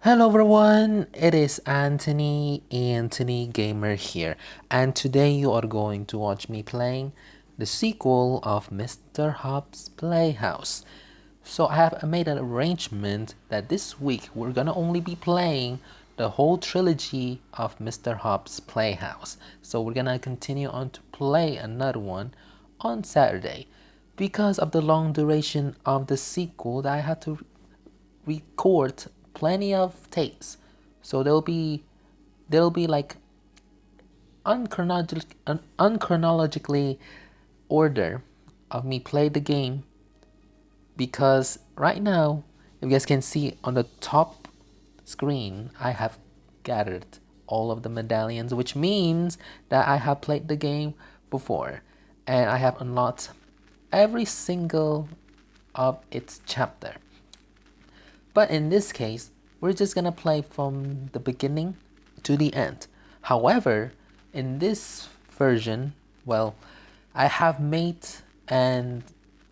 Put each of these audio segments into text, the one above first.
Hello everyone, it is Anthony Gamer here, and today you are going to watch me playing the sequel of Mr. Hopp's Playhouse. So I have made an arrangement that this week we're gonna only be playing the whole trilogy of Mr. Hopp's Playhouse. So we're gonna continue on to play another one on Saturday. Because of the long duration of the sequel that I had to record plenty of tapes, so there'll be like unchronologically order of me play the game, because right now, if you guys can see on the top screen, I have gathered all of the medallions, which means that I have played the game before and I have unlocked every single of its chapter. But in this case, we're just gonna play from the beginning to the end. However, in this version, well, I have made and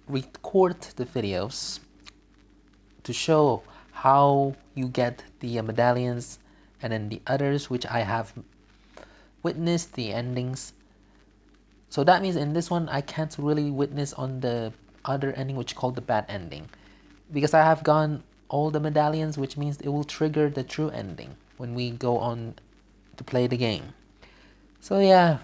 record the videos to show how you get the medallions, and then the others which I have witnessed the endings. So that means in this one I can't really witness on the other ending, which is called the bad ending, because I have gone all the medallions, which means it will trigger the true ending when we go on to play the game. So yeah,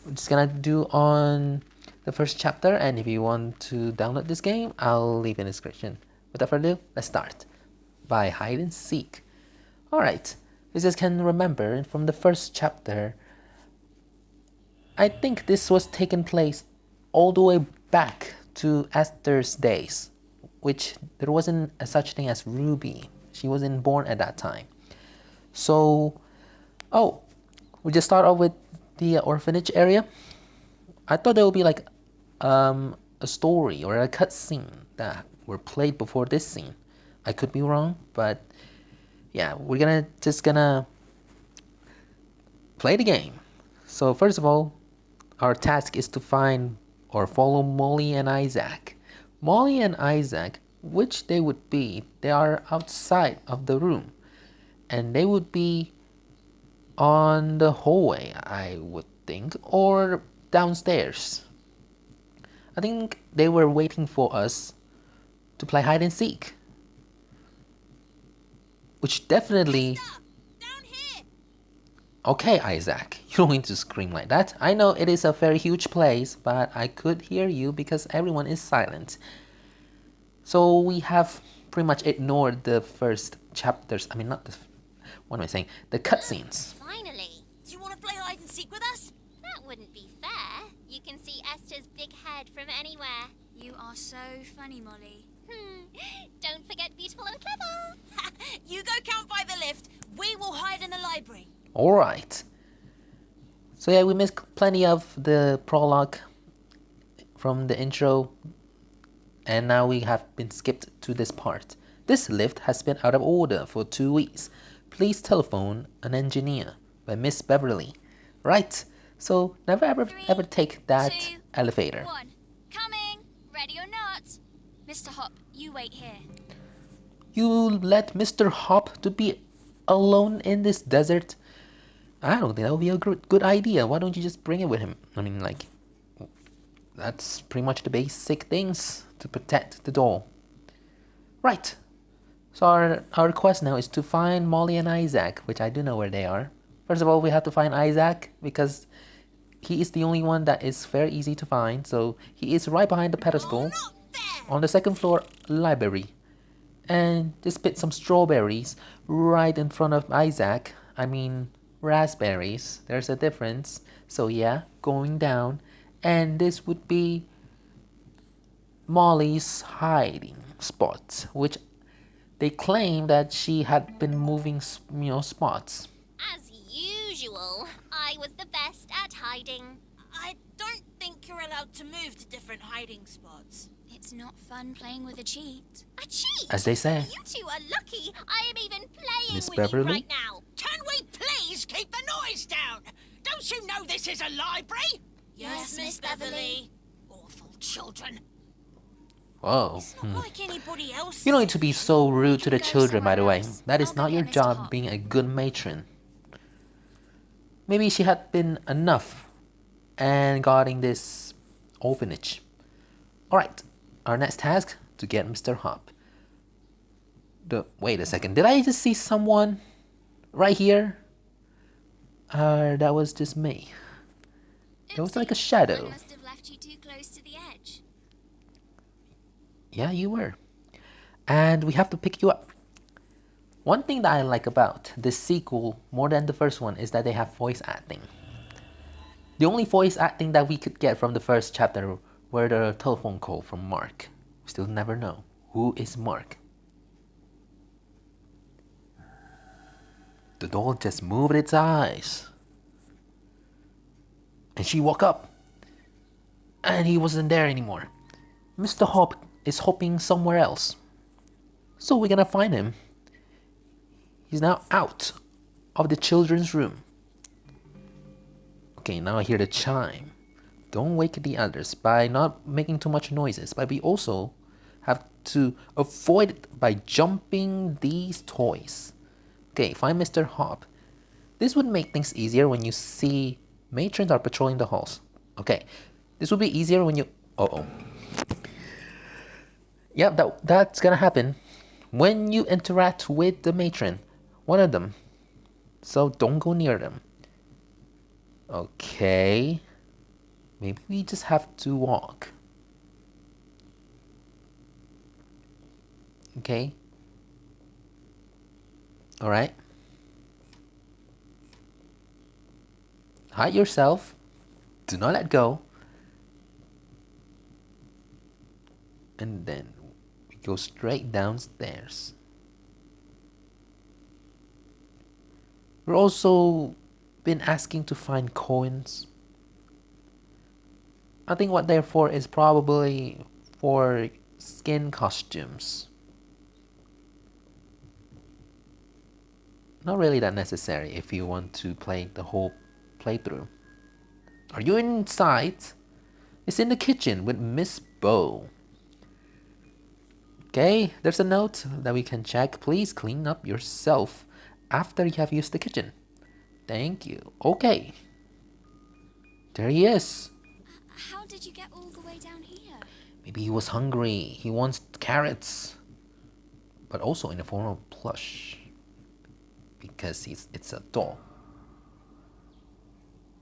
we're just gonna do on the first chapter, and if you want to download this game, I'll leave in the description. Without further ado, let's start by hide and seek. Alright, you just can remember from the first chapter, I think this was taken place all the way back to Esther's days, which there wasn't a such thing as Ruby. She wasn't born at that time. So, we just start off with the orphanage area. I thought there would be like a story or a cutscene that were played before this scene. I could be wrong, but yeah, we're just gonna play the game. So first of all, our task is to find or follow Molly and Isaac. Molly and Isaac, which they would be, they are outside of the room, and they would be on the hallway, I would think, or downstairs. I think they were waiting for us to play hide and seek, which definitely... Down here. Okay, Isaac, you don't need to scream like that. I know it is a very huge place, but I could hear you because everyone is silent. So we have pretty much ignored the first chapters. I mean, not the... What am I saying? The cutscenes. Finally. Do you want to play hide and seek with us? That wouldn't be fair. You can see Esther's big head from anywhere. You are so funny, Molly. Don't forget beautiful and clever. You go count by the lift. We will hide in the library. Alright. So yeah, we missed plenty of the prologue from the intro, and now we have been skipped to this part. This lift has been out of order for 2 weeks. Please telephone an engineer, by Miss Beverly. Right, so never ever take that 2, elevator. 1. Coming. Ready or not. Mr. Hopp, you wait here. You let Mr. Hopp to be alone in this desert? I don't think that would be a good idea. Why don't you just bring it with him? I mean, like, that's pretty much the basic things to protect the doll. Right. So our quest now is to find Molly and Isaac, which I do know where they are. First of all, we have to find Isaac because he is the only one that is very easy to find. So he is right behind the pedestal on the second floor library. And just put some strawberries right in front of Isaac. I mean, raspberries. There's a difference. So yeah, going down. And this would be Molly's hiding spot, which they claim that she had been moving, spots. As usual, I was the best at hiding. I don't think you're allowed to move to different hiding spots. It's not fun playing with a cheat. A cheat? As they say. You two are lucky I am even playing Miss with Beverly? you right now. Can we please keep the noise down? Don't you know this is a library? Yes, Miss Beverly. Awful children. Whoa. It's not like anybody else. You don't need to be so rude to the Go children, by the somewhere way. else. That I'll is go not your get Mr. job Hopp. being a good matron. Maybe she had been enough and guarding this orphanage. Alright, our next task to get Mr. Hopp. Wait a second, did I just see someone right here? That was just me. It was like a I shadow. must have left you too close to the edge. Yeah, you were. And we have to pick you up. One thing that I like about this sequel more than the first one is that they have voice acting. The only voice acting that we could get from the first chapter were the telephone call from Mark. We still never know who is Mark. The doll just moved its eyes. And she woke up. And he wasn't there anymore. Mr. Hopp is hopping somewhere else. So we're gonna find him. He's now out of the children's room. Okay, now I hear the chime. Don't wake the others by not making too much noises, but we also have to avoid it by jumping these toys. Okay, find Mr. Hopp. This would make things easier when you see matrons are patrolling the halls. Okay, this would be easier when you... Uh-oh. Yep, that's gonna happen when you interact with the matron. One of them. So don't go near them. Okay. Maybe we just have to walk. Okay. Alright. Hide yourself. Do not let go. And then we go straight downstairs. We're also been asking to find coins. I think what they're for is probably for skin costumes. Not really that necessary if you want to play the whole playthrough. Are you inside? It's in the kitchen with Miss Bo. Okay, there's a note that we can check. Please clean up yourself after you have used the kitchen. Thank you. Okay. There he is. How did you get all the way down here? Maybe he was hungry. He wants carrots. But also in the form of plush. Because it's a doll.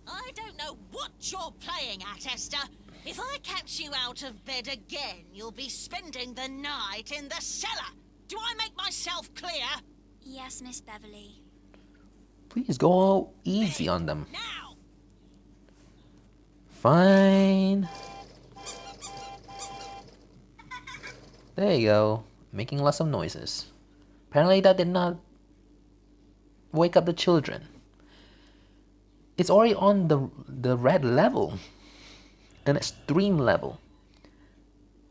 I don't know what you're playing at, Esther. If I catch you out of bed again, you'll be spending the night in the cellar. Do I make myself clear? Yes, Miss Beverly. Please go easy on them. Now! Fine. There you go. Making lots of noises. Apparently that did not wake up the children. It's already on the red level. An extreme level.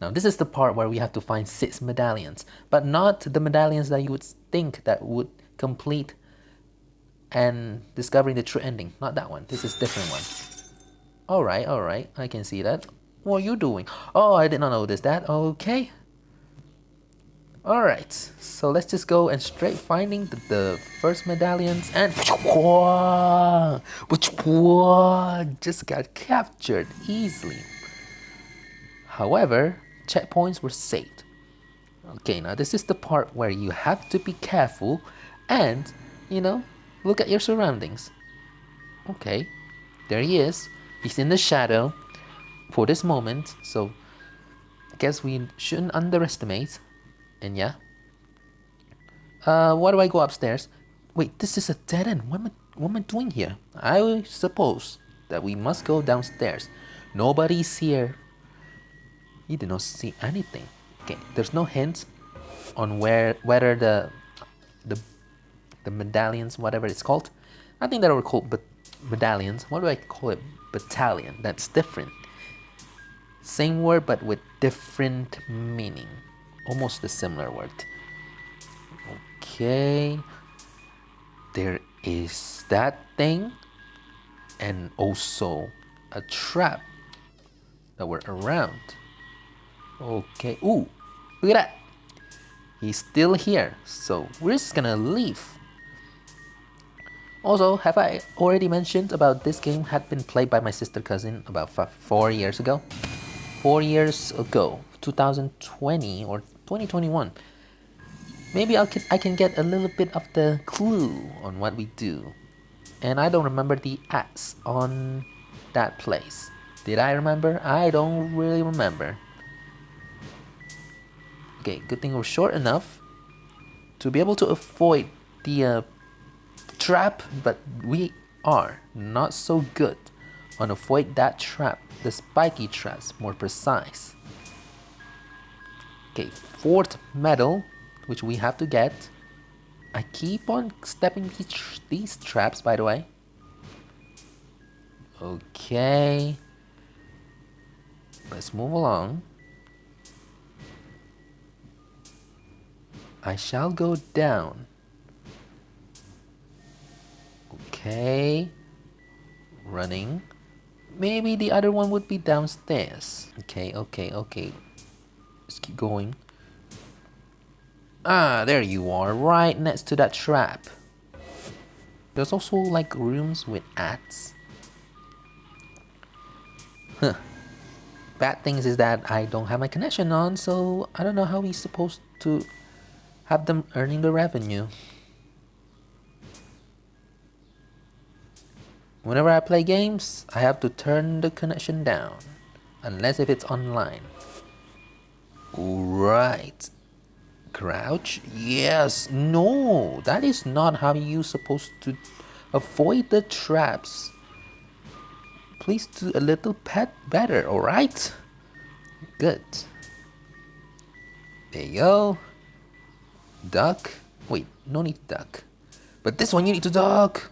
Now this is the part where we have to find 6 medallions. But not the medallions that you would think that would complete and discovering the true ending. Not that one. This is a different one. Alright. I can see that. What are you doing? Oh, I did not notice that. Okay. Alright. So let's just go and straight finding the first medallions. And just got captured easily. However, checkpoints were saved. Okay, now this is the part where you have to be careful and, look at your surroundings. Okay, there he is. He's in the shadow for this moment, so I guess we shouldn't underestimate. And yeah. Why do I go upstairs? Wait, this is a dead end. What am I doing here? I suppose that we must go downstairs. Nobody's here. You did not see anything. Okay, there's no hint on whether the medallions, whatever it's called. I think that were called medallions. What do I call it? Battalion. That's different. Same word but with different meaning. Almost a similar word. Okay. There is that thing. And also a trap that were around. Okay. Ooh, look at that. He's still here, so we're just gonna leave. Also, have I already mentioned about this game had been played by my sister cousin about 4 years ago? 4 years ago, 2020 or 2021. Maybe I can get a little bit of the clue on what we do. And I don't remember the ads on that place. Did I remember? I don't really remember. Okay, good thing we're short enough to be able to avoid the trap, but we are not so good on avoid that trap, the spiky traps, more precise. Okay, fourth medal, which we have to get. I keep on stepping these traps, by the way. Okay, let's move along. I shall go down. Okay, running. Maybe the other one would be downstairs. Okay. Let's keep going. Ah, there you are, right next to that trap. There's also like rooms with ads. Huh. Bad things is that I don't have my connection on, so I don't know how we're supposed to have them earning the revenue. Whenever I play games, I have to turn the connection down, unless if it's online. Right. Crouch? Yes. No, that is not how you're supposed to avoid the traps. Please do a little better, alright? Good. There you go. Duck. Wait, no need to duck. But this one you need to duck.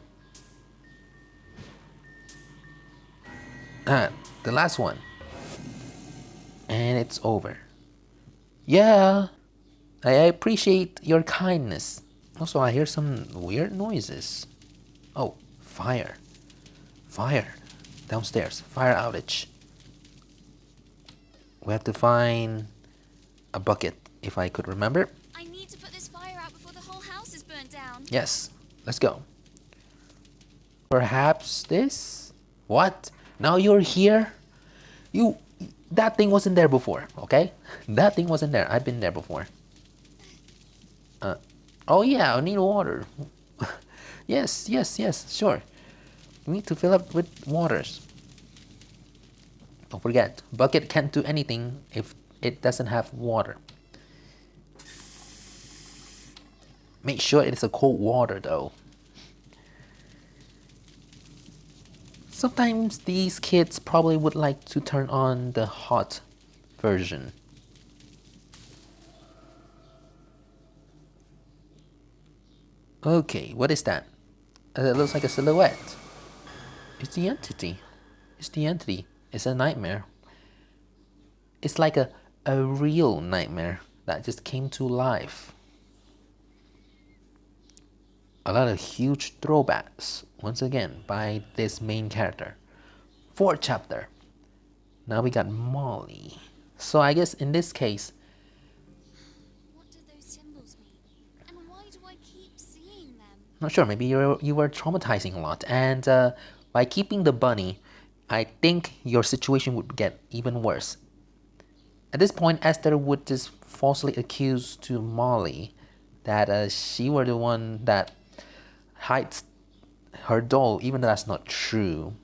Ah, the last one. And it's over. Yeah, I appreciate your kindness. Also, I hear some weird noises. Oh, fire. Fire. Downstairs. Fire outage. We have to find a bucket, if I could remember. I need to put this fire out before the whole house is burnt down. Yes, let's go. Perhaps this? What? Now you're here? That thing wasn't there before, okay? That thing wasn't there. I've been there before. Oh yeah, I need water. Yes, sure. We need to fill up with waters. Don't forget, bucket can't do anything if it doesn't have water. Make sure it's a cold water though. Sometimes these kids probably would like to turn on the hot version. Okay, what is that? It looks like a silhouette. It's the entity. It's a nightmare. It's like a real nightmare that just came to life. A lot of huge throwbacks, once again, by this main character. Fourth chapter. Now we got Molly. So I guess in this case... What do those symbols mean? And why do I keep seeing them? Not sure, maybe you were traumatizing a lot. And by keeping the bunny, I think your situation would get even worse. At this point, Esther would just falsely accuse to Molly that she were the one that hides her doll, even though that's not true.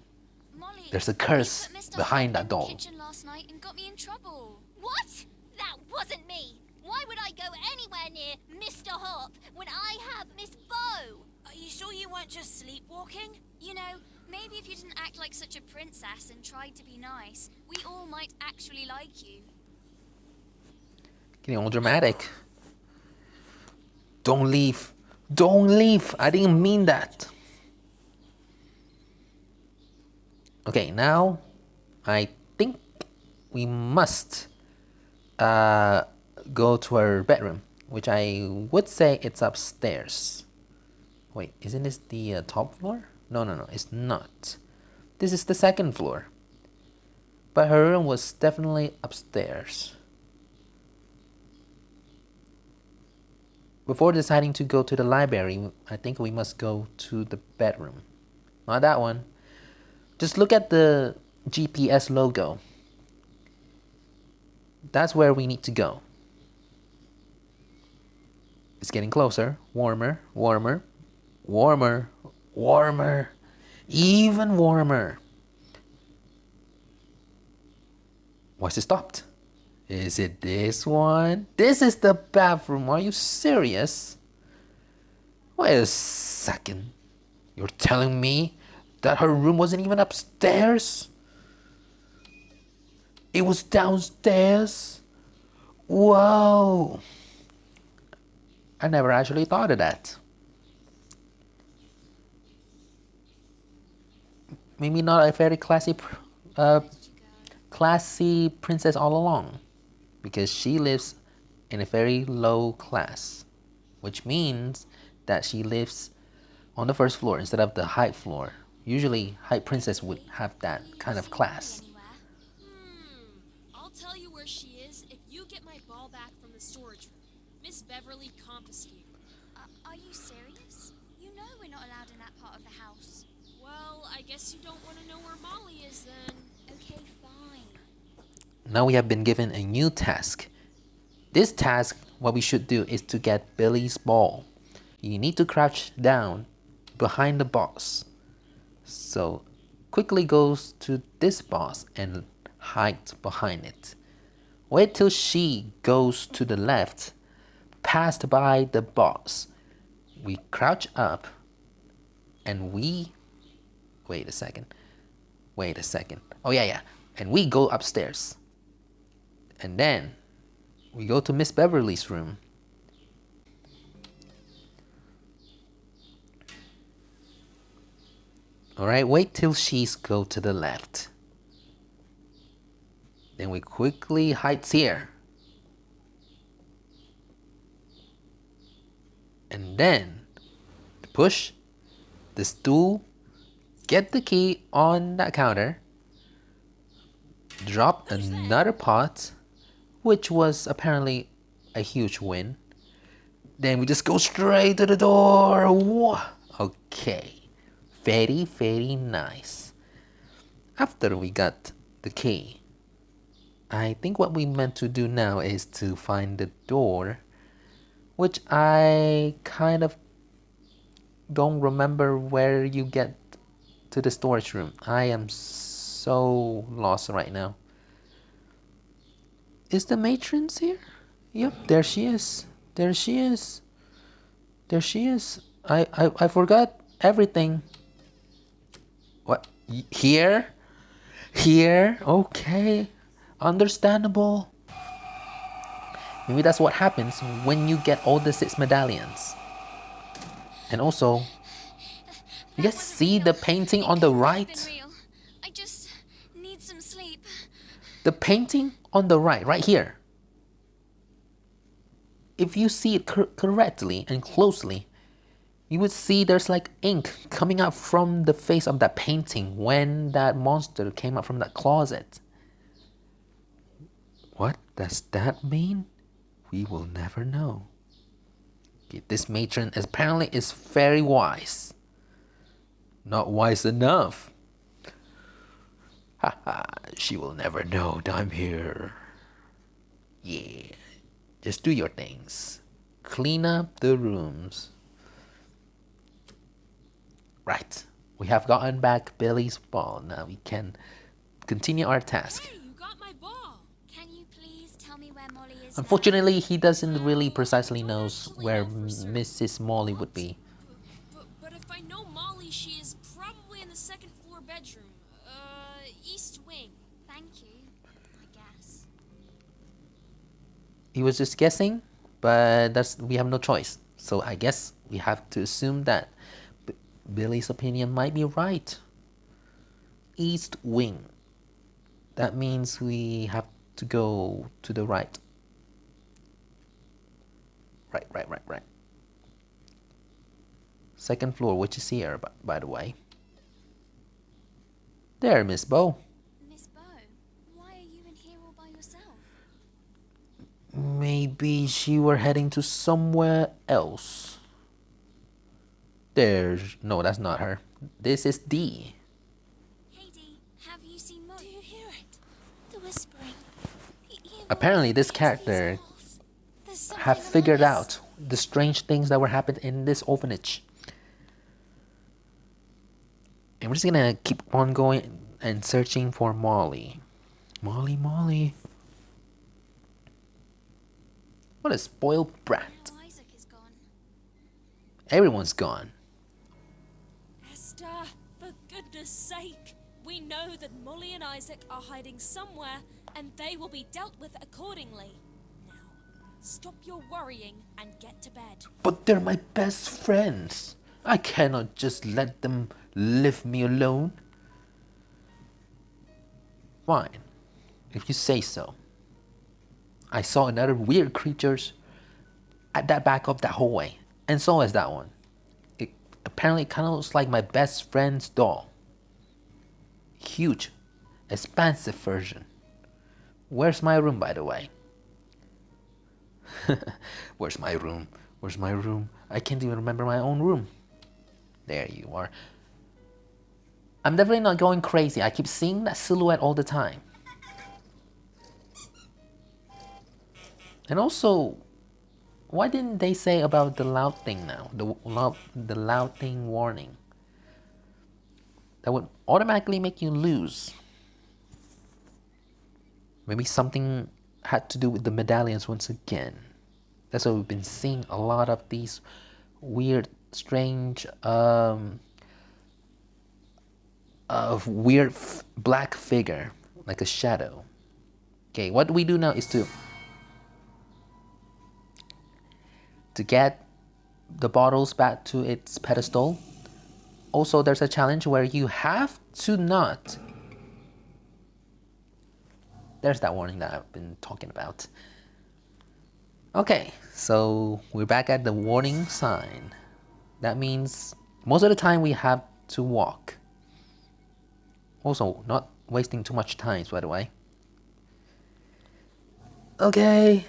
Molly, There's a curse you put Mr. behind Hopp that doll. in the kitchen last night and got me in trouble. What? That wasn't me. Why would I go anywhere near Mr. Hopp when I have Miss Bow? Are you sure you weren't just sleepwalking? You know, maybe if you didn't act like such a princess and tried to be nice, we all might actually like you. Getting all dramatic. Don't leave. Don't leave. I didn't mean that. Okay, now I think we must go to her bedroom, which I would say it's upstairs. Wait, isn't this the top floor? No, it's not. This is the second floor. But her room was definitely upstairs. before deciding to go to the library, I think we must go to the bedroom. Not that one. Just look at the GPS logo. That's where we need to go. It's getting closer. Warmer, warmer, warmer, warmer, even warmer. Why's it stopped? Is it this one? This is the bathroom. Are you serious? Wait a second. You're telling me that her room wasn't even upstairs? It was downstairs? Whoa. I never actually thought of that. Maybe not a very classy princess all along, because she lives in a very low class, which means that she lives on the first floor instead of the high floor. Usually high princess would have that kind of class. I'll tell you where she is if you get my ball back from the storage room. Miss Beverly confiscated. Are you serious? You know we're not allowed in that part of the house. Well, I guess you don't want to know where Molly is then. Okay, fine. Now we have been given a new task. This task, what we should do is to get Billy's ball. You need to crouch down behind the box. So quickly goes to this box and hide behind it. Wait till she goes to the left, passed by the box. We crouch up and we wait a second. Oh yeah. And we go upstairs. And then we go to Miss Beverly's room. Alright, wait till she's go to the left. Then we quickly hide here. And then push the stool, get the key on that counter, drop another pot, which was apparently a huge win. Then we just go straight to the door. Whoa. Okay. Very, very nice. After we got the key, I think what we meant to do now is to find the door, which I kind of don't remember where you get to the storage room. I am so lost right now. Is the matrons here? Yep, there she is. There she is. I forgot everything. What? Here? Okay. Understandable. Maybe that's what happens when you get all the 6 medallions. And also, you guys see the painting on the right? I just need some sleep. The painting on the right here. If you see it correctly and closely, you would see there's like ink coming out from the face of that painting when that monster came out from that closet. What does that mean? We will never know. Okay, this matron apparently is very wise. Not wise enough. Haha, she will never know that I'm here. Yeah, just do your things. Clean up the rooms. Right, we have gotten back Billy's ball. Now we can continue our task. Hey, you got my ball. Can you please tell me where Molly is Unfortunately, he doesn't really precisely knows where Mrs. Molly would be. But if I know Molly, she is probably in the second floor bedroom. East wing. Thank you, I guess. He was just guessing, but we have no choice. So I guess we have to assume that Billy's opinion might be right. East wing. That means we have to go to the right. Right. Second floor, which is here, by the way. There, Miss Bo. Miss Bo, why are you in here all by yourself? Maybe she were heading to somewhere else. No, that's not her. This is D. Hey Dee, have you seen Molly? Do you hear it? The whispering. He Apparently this walks against these character walls. There's something have figured among us. out the strange things that were happening in this orphanage. And we're just gonna keep on going and searching for Molly. Molly. What a spoiled brat. Now Isaac is gone. Everyone's gone. Esther, for goodness sake. We know that Molly and Isaac are hiding somewhere, and they will be dealt with accordingly. Now, stop your worrying and get to bed. But they're my best friends. I cannot just let them leave me alone. Fine, if you say so. I saw another weird creatures at that back of that hallway, and so is that one. It apparently kind of looks like my best friend's doll. Huge, expansive version. Where's my room, by the way? Where's my room? I can't even remember my own room. There you are. I'm definitely not going crazy. I keep seeing that silhouette all the time. And also, why didn't they say about the loud thing now? The loud thing warning. That would automatically make you lose. Maybe something had to do with the medallions once again. That's why we've been seeing a lot of these weird, strange, black figure, like a shadow. Okay, what we do now is to get the bottles back to its pedestal. Also, there's a challenge where you have to not. There's that warning that I've been talking about. Okay, so we're back at the warning sign. That means most of the time we have to walk. Also, not wasting too much time, by the way. Okay.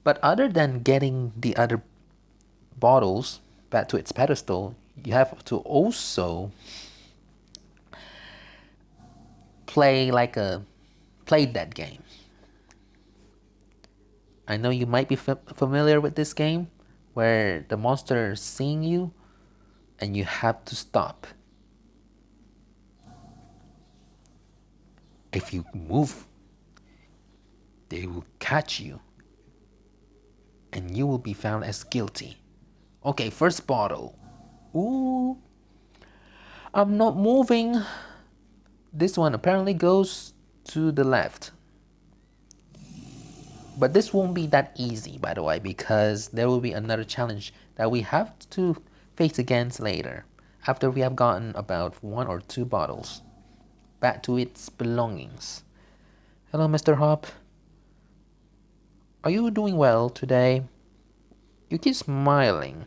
But other than getting the other bottles back to its pedestal, you have to also play that game. I know you might be familiar with this game where the monster is seeing you and you have to stop. If you move, they will catch you and you will be found as guilty. Okay, first bottle. Ooh, I'm not moving. This one apparently goes to the left. But this won't be that easy, by the way, because there will be another challenge that we have to face against later, after we have gotten about 1 or 2 bottles back to its belongings. Hello, Mr.Hopp. Are you doing well today? You keep smiling.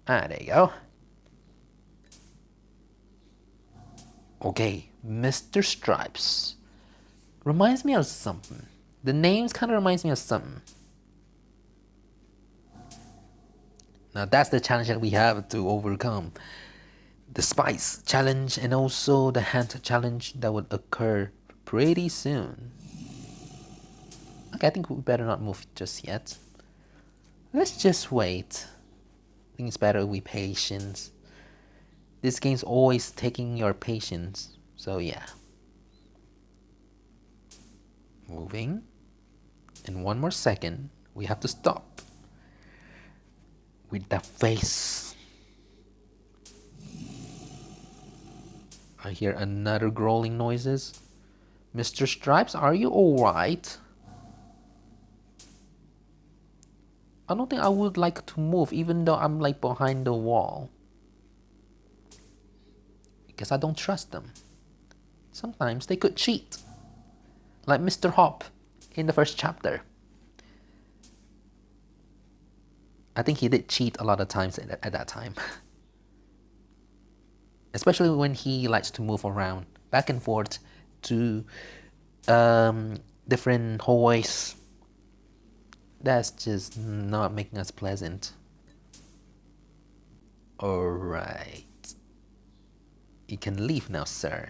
Ah, there you go. Okay, Mr. Stripes. Reminds me of something. The names kind of reminds me of something. Now that's the challenge that we have to overcome. The spice challenge and also the hand challenge that would occur pretty soon. Okay, I think we better not move just yet. Let's just wait. I think it's better we patient. This game's always taking your patience, so yeah. Moving. In 1 more second, we have to stop. With the face. I hear another growling noises. Mr. Stripes, are you alright? I don't think I would like to move even though I'm like behind the wall. Because I don't trust them. Sometimes they could cheat. Like Mr.Hopp in the first chapter. I think he did cheat a lot of times at that time. Especially when he likes to move around back and forth to different hallways. That's just not making us pleasant. Alright. You can leave now, sir.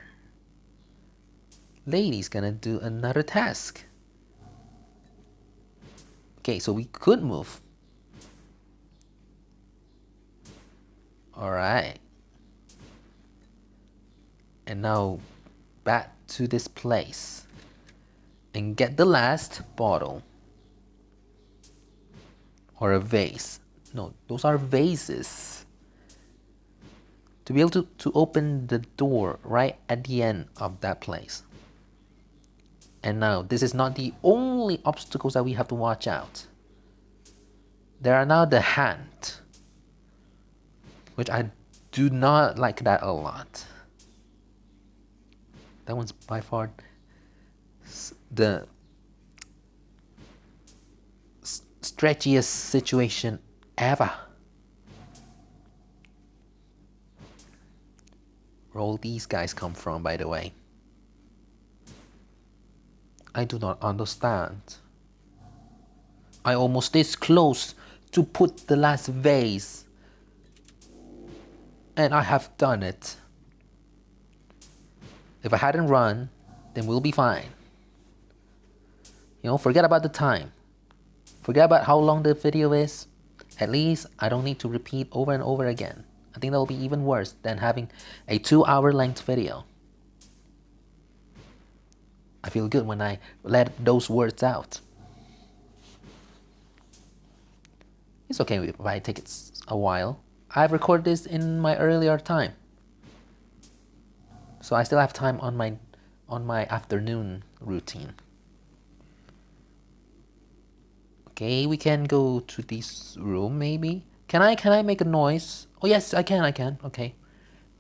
Lady's gonna do another task. Okay, so we could move. Alright. And now back to this place and get the last bottle. Or a vase. No, those are vases. To be able to open the door right at the end of that place. And now, this is not the only obstacles that we have to watch out. There are now the hand. Which I do not like that a lot. That one's by far the stretchiest situation ever. Where all these guys come from, by the way. I do not understand. I almost this close to put the last vase. And I have done it. If I hadn't run, then we'll be fine. You know, forget about the time. Forget about how long the video is. At least I don't need to repeat over and over again. I think that'll be even worse than having a 2-hour length video. I feel good when I let those words out. It's okay if I take it a while. I've recorded this in my earlier time. So I still have time on my afternoon routine. Okay, we can go to this room maybe. Can I make a noise? Oh yes, I can.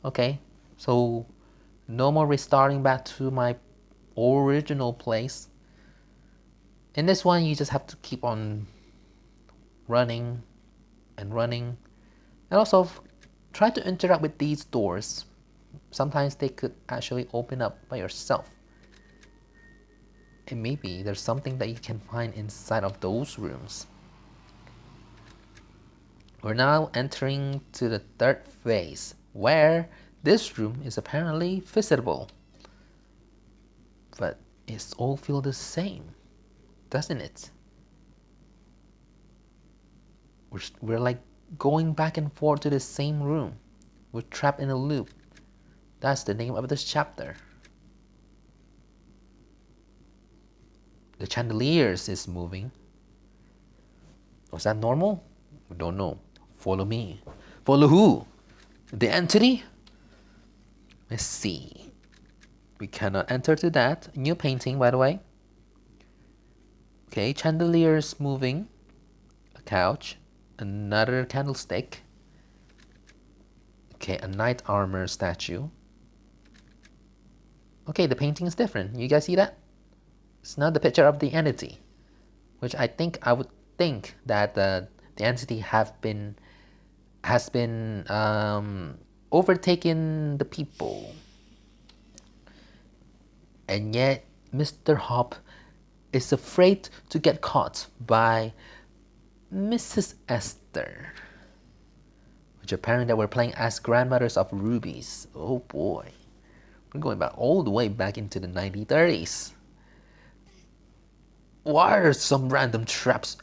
Okay. So no more restarting back to my original place. In this one you just have to keep on running and running. And also try to interact with these doors. Sometimes they could actually open up by yourself. And maybe there's something that you can find inside of those rooms. We're now entering to the third phase, where this room is apparently visitable. But it's all feel the same, doesn't it? We're like going back and forth to the same room. We're trapped in a loop. That's the name of this chapter. The chandeliers is moving. Was that normal? We don't know. Follow me. Follow who? The entity? Let's see. We cannot enter to that. New painting, by the way. Okay, chandeliers moving. A couch. Another candlestick. Okay, a knight armor statue. Okay, the painting is different. You guys see that? It's not the picture of the entity, which I would think that the entity has been overtaken the people, and yet Mr.Hopp is afraid to get caught by Mrs. Esther, which apparently that we're playing as grandmothers of rubies. Oh boy, we're going back all the way back into the 1930s. Why are some random traps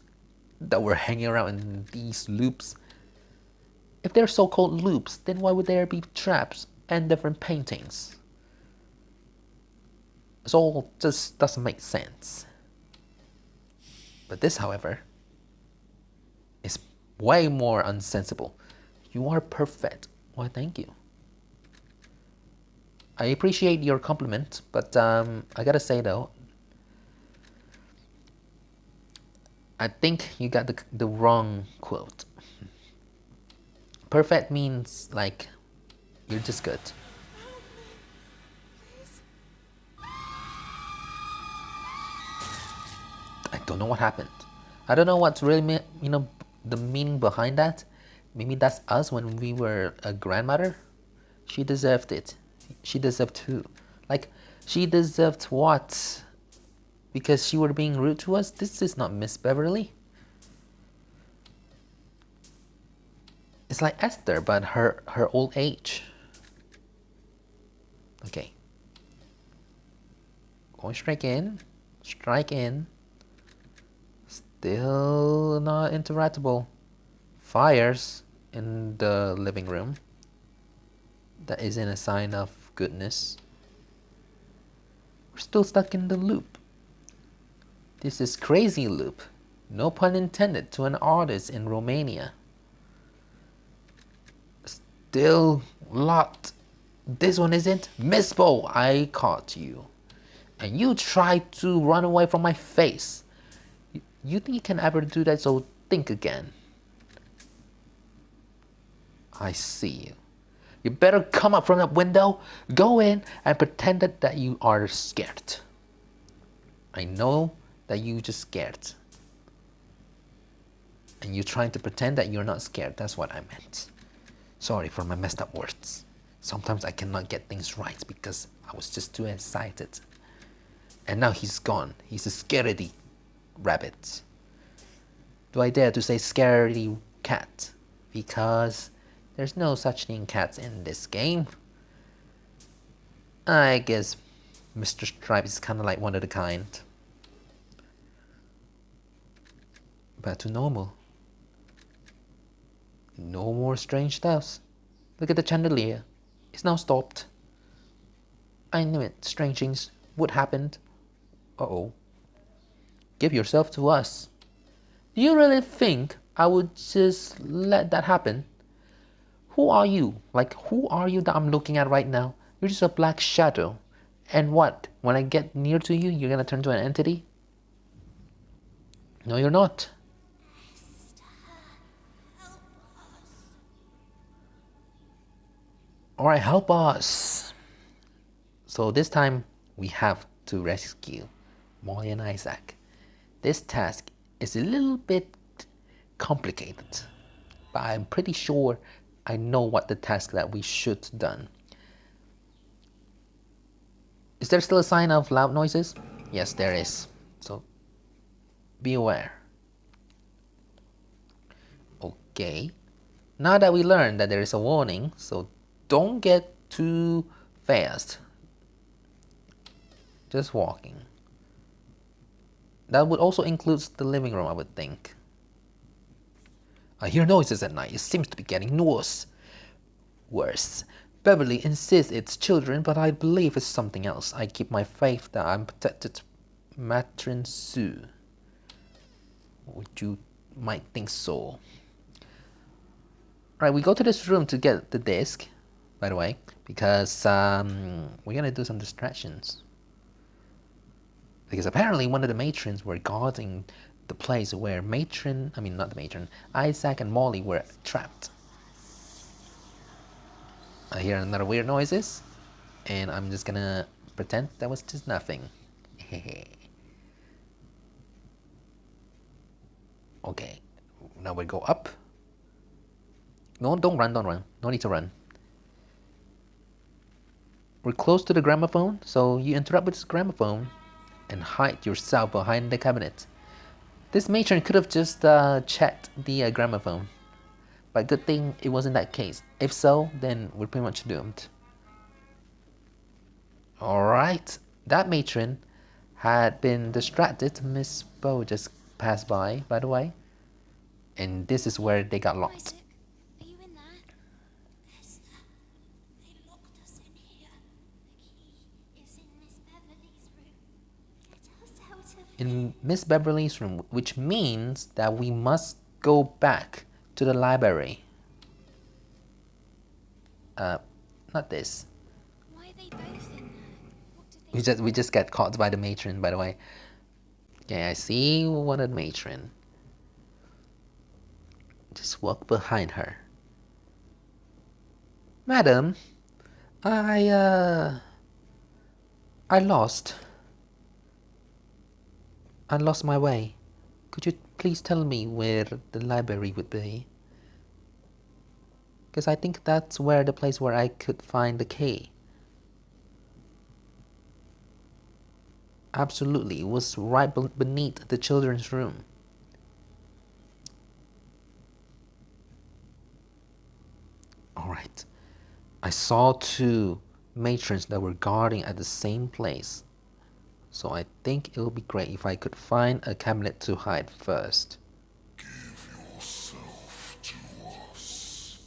that were hanging around in these loops? If they're so-called loops, then why would there be traps and different paintings? It all just doesn't make sense. But this, however, is way more unsensible. You are perfect. Why, thank you. I appreciate your compliment, but I gotta say though, I think you got the wrong quote. Perfect means like you're just good. I don't know what happened. I don't know what's really the meaning behind that. Maybe that's us when we were a grandmother. She deserved it. She deserved who? Like, she deserved what? because she were being rude to us? This is not Miss Beverly. It's like Esther, but her old age. Okay. Going strike in. Strike in. Still not interactable. Fires in the living room. That isn't a sign of goodness. We're still stuck in the loop. This is crazy loop. No pun intended to an artist in Romania. Still locked. This one isn't. Miss Bo, I caught you. And you tried to run away from my face. You think you can ever do that, so think again. I see you. You better come up from that window, go in, and pretend that you are scared. I know that you just scared. And you're trying to pretend that you're not scared. That's what I meant. Sorry for my messed up words. Sometimes I cannot get things right because I was just too excited. And now he's gone. He's a scaredy rabbit. Do I dare to say scaredy cat? Because there's no such thing cats in this game. I guess Mr. Stripe is kind of like one of the kind. Back to normal. No more strange stuffs. Look at the chandelier. It's now stopped. I knew it. Strange things would happen. Uh-oh. Give yourself to us. Do you really think I would just let that happen? Who are you? Like, who are you that I'm looking at right now? You're just a black shadow. And what? When I get near to you, you're gonna turn to an entity? No, you're not. Alright, help us. So this time, we have to rescue Molly and Isaac. This task is a little bit complicated, but I'm pretty sure I know what the task that we should done. Is there still a sign of loud noises? Yes, there is. So be aware. Okay. Now that we learned that there is a warning, so don't get too fast. Just walking. That would also include the living room, I would think. I hear noises at night. It seems to be getting worse. Beverly insists it's children, but I believe it's something else. I keep my faith that I'm protected. Matron Sue. Would you might think so. Right, we go to this room to get the disc, by the way, because we're gonna do some distractions. Because apparently one of the matrons were guarding the place where Isaac and Molly were trapped. I hear another weird noises, and I'm just gonna pretend that was just nothing. Okay, now we go up. No, don't run. No need to run. We're close to the gramophone, so you interrupt with this gramophone and hide yourself behind the cabinet. This matron could have just checked the gramophone, but good thing it wasn't that case. If so, then we're pretty much doomed. Alright, that matron had been distracted. Miss Bo just passed by the way. And this is where they got locked. Isaac, are you in there? Esther, they locked us in here. The key is in Miss Beverly's room. Get us out of here. In Miss Beverly's room, which means that we must go back to the library. Not this. Why are they both in there? What did they We just got caught by the matron, by the way. Yeah, I see one of the matron. Just walk behind her. Madam, I lost my way. Could you please tell me where the library would be? Because I think that's where the place where I could find the key. Absolutely, it was right beneath the children's room. Alright. I saw two matrons that were guarding at the same place. So I think it would be great if I could find a cabinet to hide first. Give yourself to us.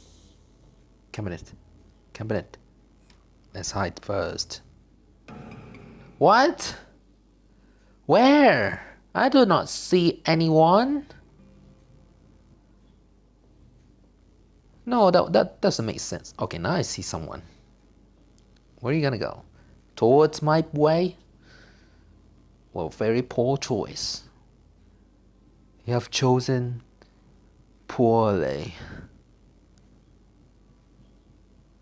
Cabinet. Cabinet. Let's hide first. What? Where? I do not see anyone. No, that doesn't make sense. Okay, now I see someone. Where are you gonna go? Towards my way? Well, very poor choice. You have chosen poorly.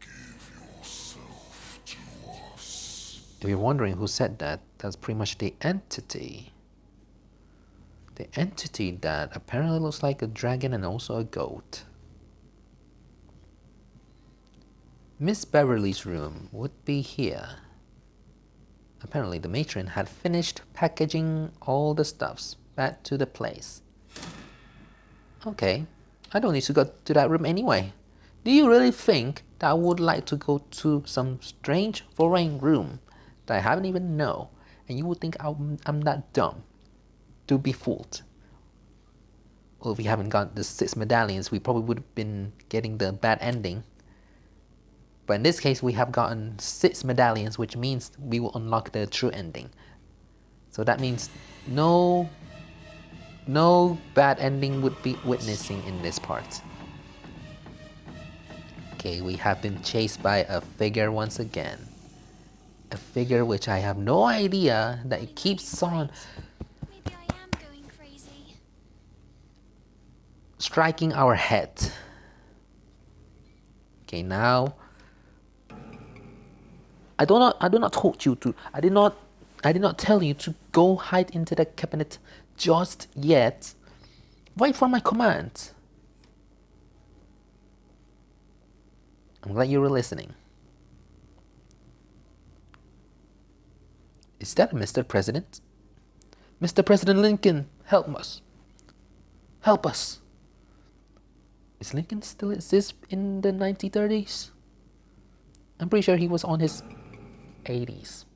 Give yourself to us. If you're wondering who said that, that's pretty much the entity. The entity that apparently looks like a dragon and also a goat. Miss Beverly's room would be here. Apparently the matron had finished packaging all the stuffs back to the place. Okay, I don't need to go to that room anyway. Do you really think that I would like to go to some strange foreign room that I haven't even know, and you would think I'm that dumb to be fooled? Well, if we haven't got the 6 medallions, we probably would have been getting the bad ending. But in this case, we have gotten 6 medallions, which means we will unlock the true ending. So that means no bad ending would be witnessing in this part. Okay, we have been chased by a figure once again. A figure which I have no idea that it keeps on Maybe I am going crazy. striking our head. Okay, now I did not tell you to go hide into the cabinet just yet. Wait for my command. I'm glad you were listening. Is that Mr. President? Mr. President Lincoln, help us. Help us. Is Lincoln still exist in the 1930s? I'm pretty sure he was on his 80s,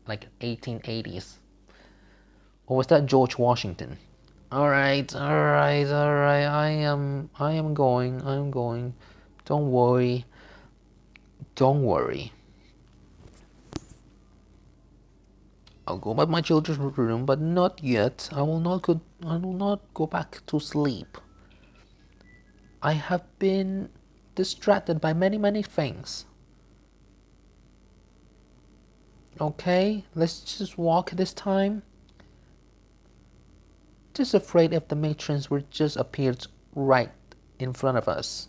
like 1880s. Or was that George Washington? Alright. I am going. Don't worry. I'll go back to my children's room, but not yet. I will not go back to sleep. I have been distracted by many things. Okay, let's just walk this time. Just afraid if the matrons were just appeared right in front of us.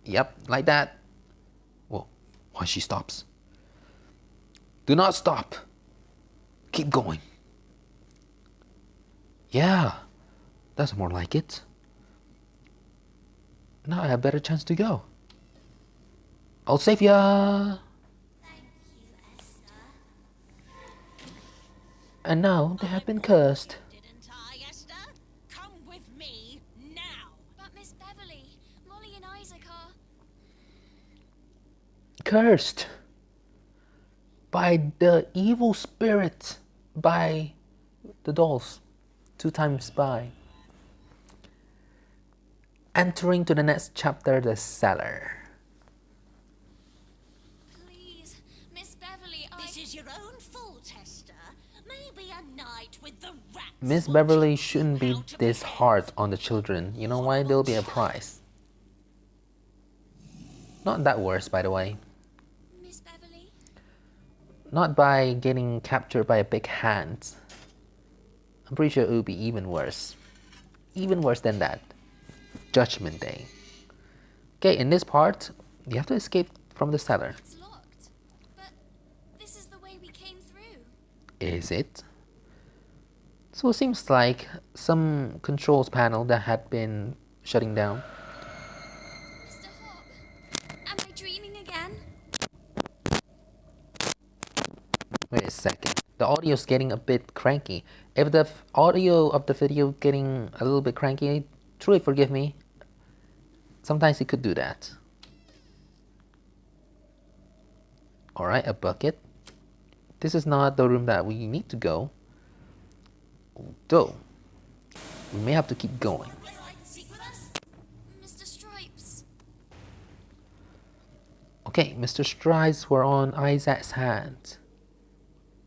Yep, like that. Whoa, why she stops? Do not stop. Keep going. Yeah, that's more like it. Now I have a better chance to go. I'll save ya. Thank you, Esther. And now they have been cursed. Didn't I, Esther? Come with me now. But Miss Beverly, Molly and Isaac are... Cursed by the evil spirit, by the dolls, 2 times by. Entering to the next chapter, the cellar. Please, Miss Beverly, This is your own fault, Esther. Maybe a night with the rats. Miss will Beverly teach shouldn't you be how to this behave. hard on the children. You know why? There'll be a prize. Not that worse, by the way. Miss Beverly? Not by getting captured by a big hand. I'm pretty sure it would be even worse. Even worse than that. Judgment Day. Okay, in this part, you have to escape from the cellar. It's locked. But this is the way we came through. Is it? So it seems like some controls panel that had been shutting down. Mr. Hopp, am I dreaming again? Wait a second. The audio is getting a bit cranky. If the audio of the video getting a little bit cranky, truly forgive me. Sometimes it could do that. Alright, a bucket. This is not the room that we need to go. Though, we may have to keep going. Mr. Stripes. Okay, Mr. Stripes were on Isaac's hand.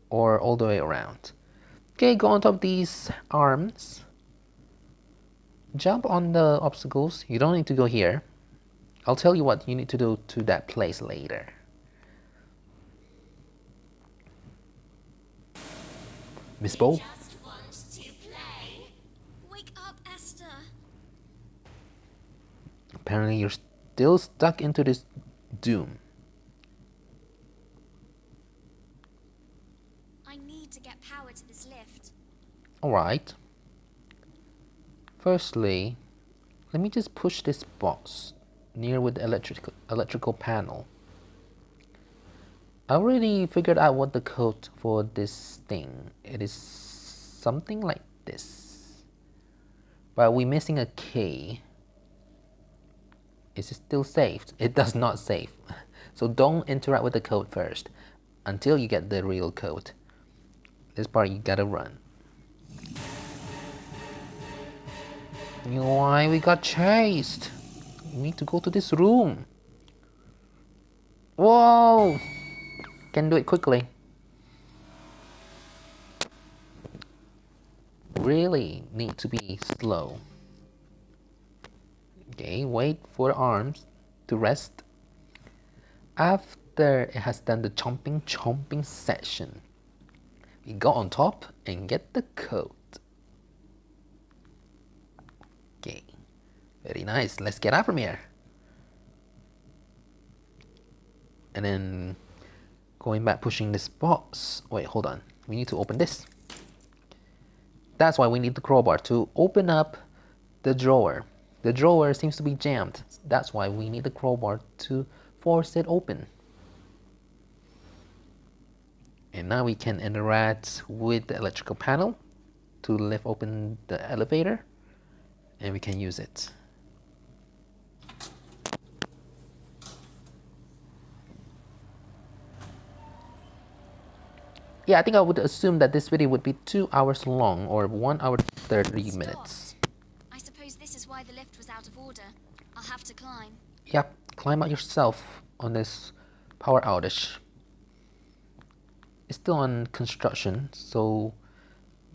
Or all the way around. Okay, go on top of these arms. Jump on the obstacles. You don't need to go here. I'll tell you what you need to do to that place later. Miss Bo? Just want to play. Wake up, Esther. Apparently you're still stuck into this doom. I need to get power to this lift. Alright. Firstly, let me just push this box near with the electrical panel. I already figured out what the code for this thing. It is something like this. But we're missing a key. Is it still saved? It does not save. So don't interact with the code first until you get the real code. This part you gotta run. Why we got chased? We need to go to this room. Whoa! Can do it quickly. Really need to be slow. Okay, wait for the arms to rest. After it has done the chomping session, we go on top and get the code. Okay, very nice. Let's get out from here. And then going back, pushing this box. Wait, hold on. We need to open this. That's why we need the crowbar to open up the drawer. The drawer seems to be jammed. That's why we need the crowbar to force it open. And now we can interact with the electrical panel to lift open the elevator. And we can use it. Yeah, I think I would assume that this video would be 2 hours long or 1 hour 30 minutes. I suppose this is why the lift was out of order. I'll have to climb. Yep, climb out yourself on this power outage. It's still on construction, so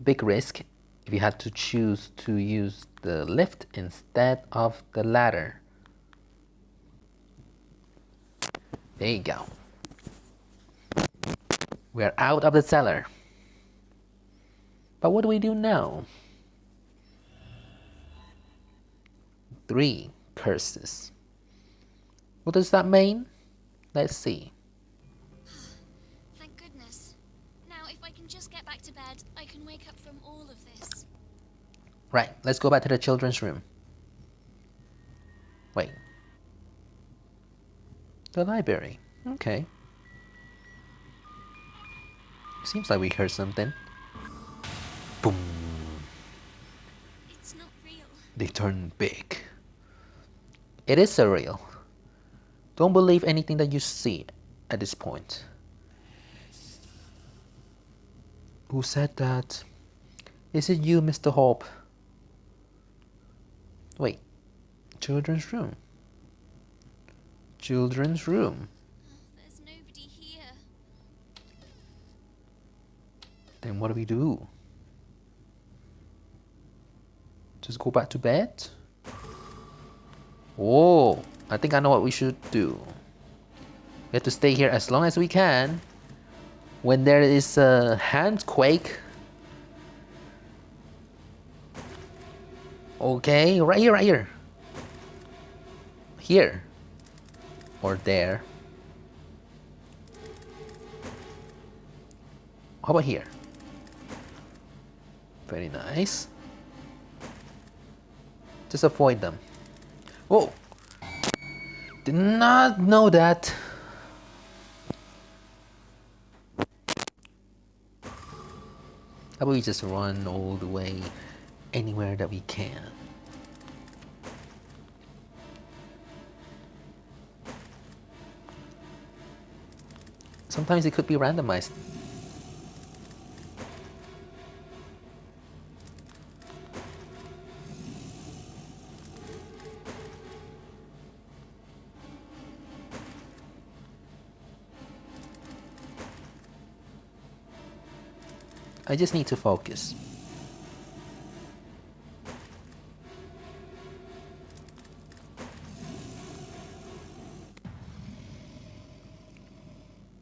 big risk if you had to choose to use the lift instead of the ladder. There you go. We're out of the cellar. But what do we do now? 3 curses. What does that mean? Let's see. Thank goodness. Now, if I can just get back to bed, I can wake up from all of this. Right, let's go back to the children's room. Wait. The library. Okay. Seems like we heard something. Boom. It's not real. They turn big. It is surreal. Don't believe anything that you see at this point. Who said that? Is it you, Mr.Hopp? Wait. Children's room. Children's room. There's nobody here. Then what do we do? Just go back to bed? Oh, I think I know what we should do. We have to stay here as long as we can. When there is a handquake. Okay, right here, right here. Here. Or there. How about here? Very nice. Just avoid them. Whoa! Did not know that. How about we just run all the way anywhere that we can? Sometimes it could be randomized. I just need to focus.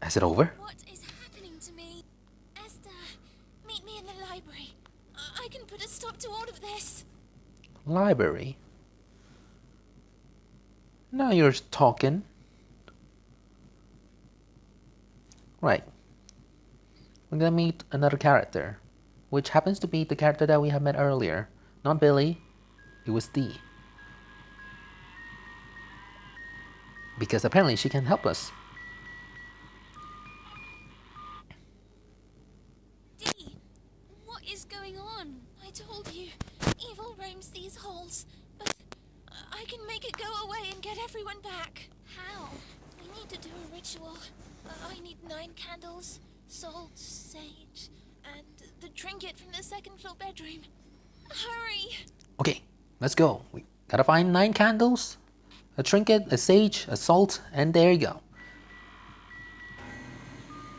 Is it over? What is happening to me? Esther, meet me in the library. I can put a stop to all of this. Library? Now you're talking. Right. We're gonna meet another character, which happens to be the character that we have met earlier. Not Billy, it was Dee. Because apparently she can help us. Dee, what is going on? I told you, evil roams these halls, but I can make it go away and get everyone back. How? We need to do a ritual. I need 9 candles, salt, sage, and the trinket from the second floor bedroom. Hurry! Okay, let's go. We gotta find 9 candles, a trinket, a sage, a salt, and there you go.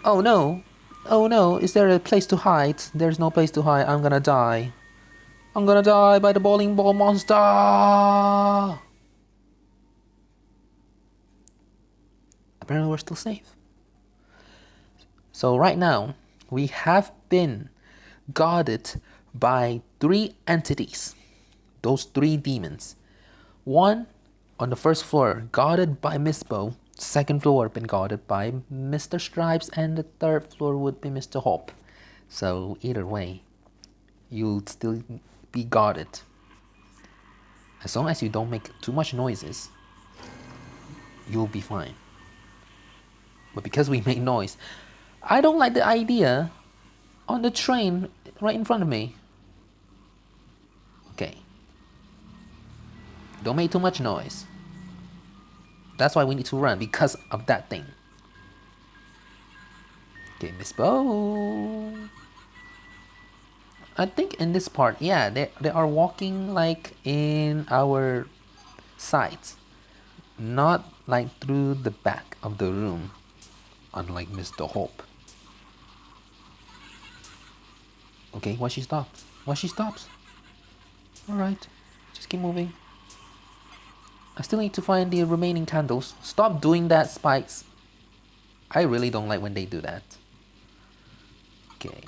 Oh no! Oh no, is there a place to hide? There's no place to hide. I'm gonna die. I'm gonna die by the bowling ball monster! Apparently we're still safe. So right now, we have been guarded by 3 entities. Those 3 demons. One on the first floor, guarded by Miss Bow. Second floor been guarded by Mr. Stripes, and the third floor would be Mr. Hopp. So either way, you'll still be guarded. As long as you don't make too much noises, you'll be fine. But because we make noise, I don't like the idea on the train right in front of me. Okay. Don't make too much noise. That's why we need to run, because of that thing. Okay, Miss Bow. I think in this part, yeah, they are walking like in our sides. Not like through the back of the room. Unlike Mr. Hopp. Okay, why she stops? Why she stops? Alright, just keep moving. I still need to find the remaining candles. Stop doing that, Spikes. I really don't like when they do that. Okay.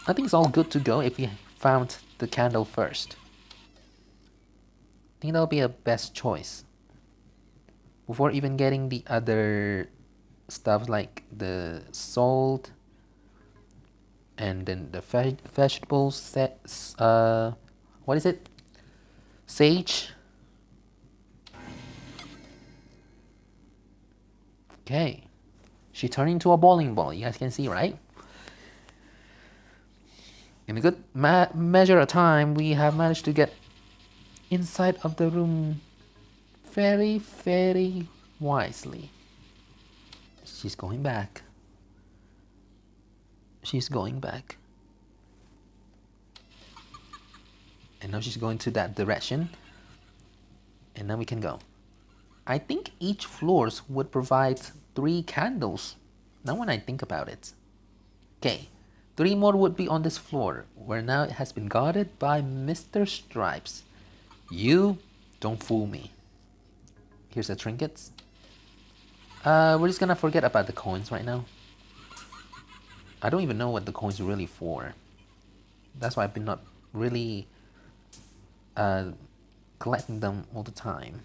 I think it's all good to go if we found the candle first. I think that'll be a best choice. Before even getting the other stuff like the salt and then the vegetables, what is it? Sage. Okay. She turned into a bowling ball, you guys can see, right? In a good measure of time, we have managed to get inside of the room very, very wisely. She's going back. She's going back. And now she's going to that direction. And now we can go. I think each floors would provide 3 candles. Now when I think about it. Okay. 3 more would be on this floor, where now it has been guarded by Mr. Stripes. You don't fool me. Here's the trinkets. We're just gonna forget about the coins right now. I don't even know what the coins are really for. That's why I've been not really collecting them all the time.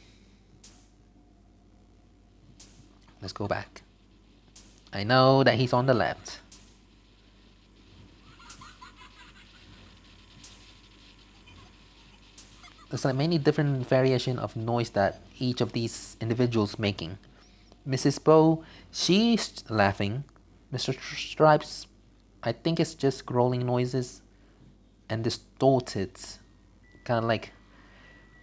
Let's go back. I know that he's on the left. There's like many different variation of noise that each of these individuals making. Mrs. Bow, she's laughing. Mr. Stripes, I think it's just growling noises and distorted, kind of like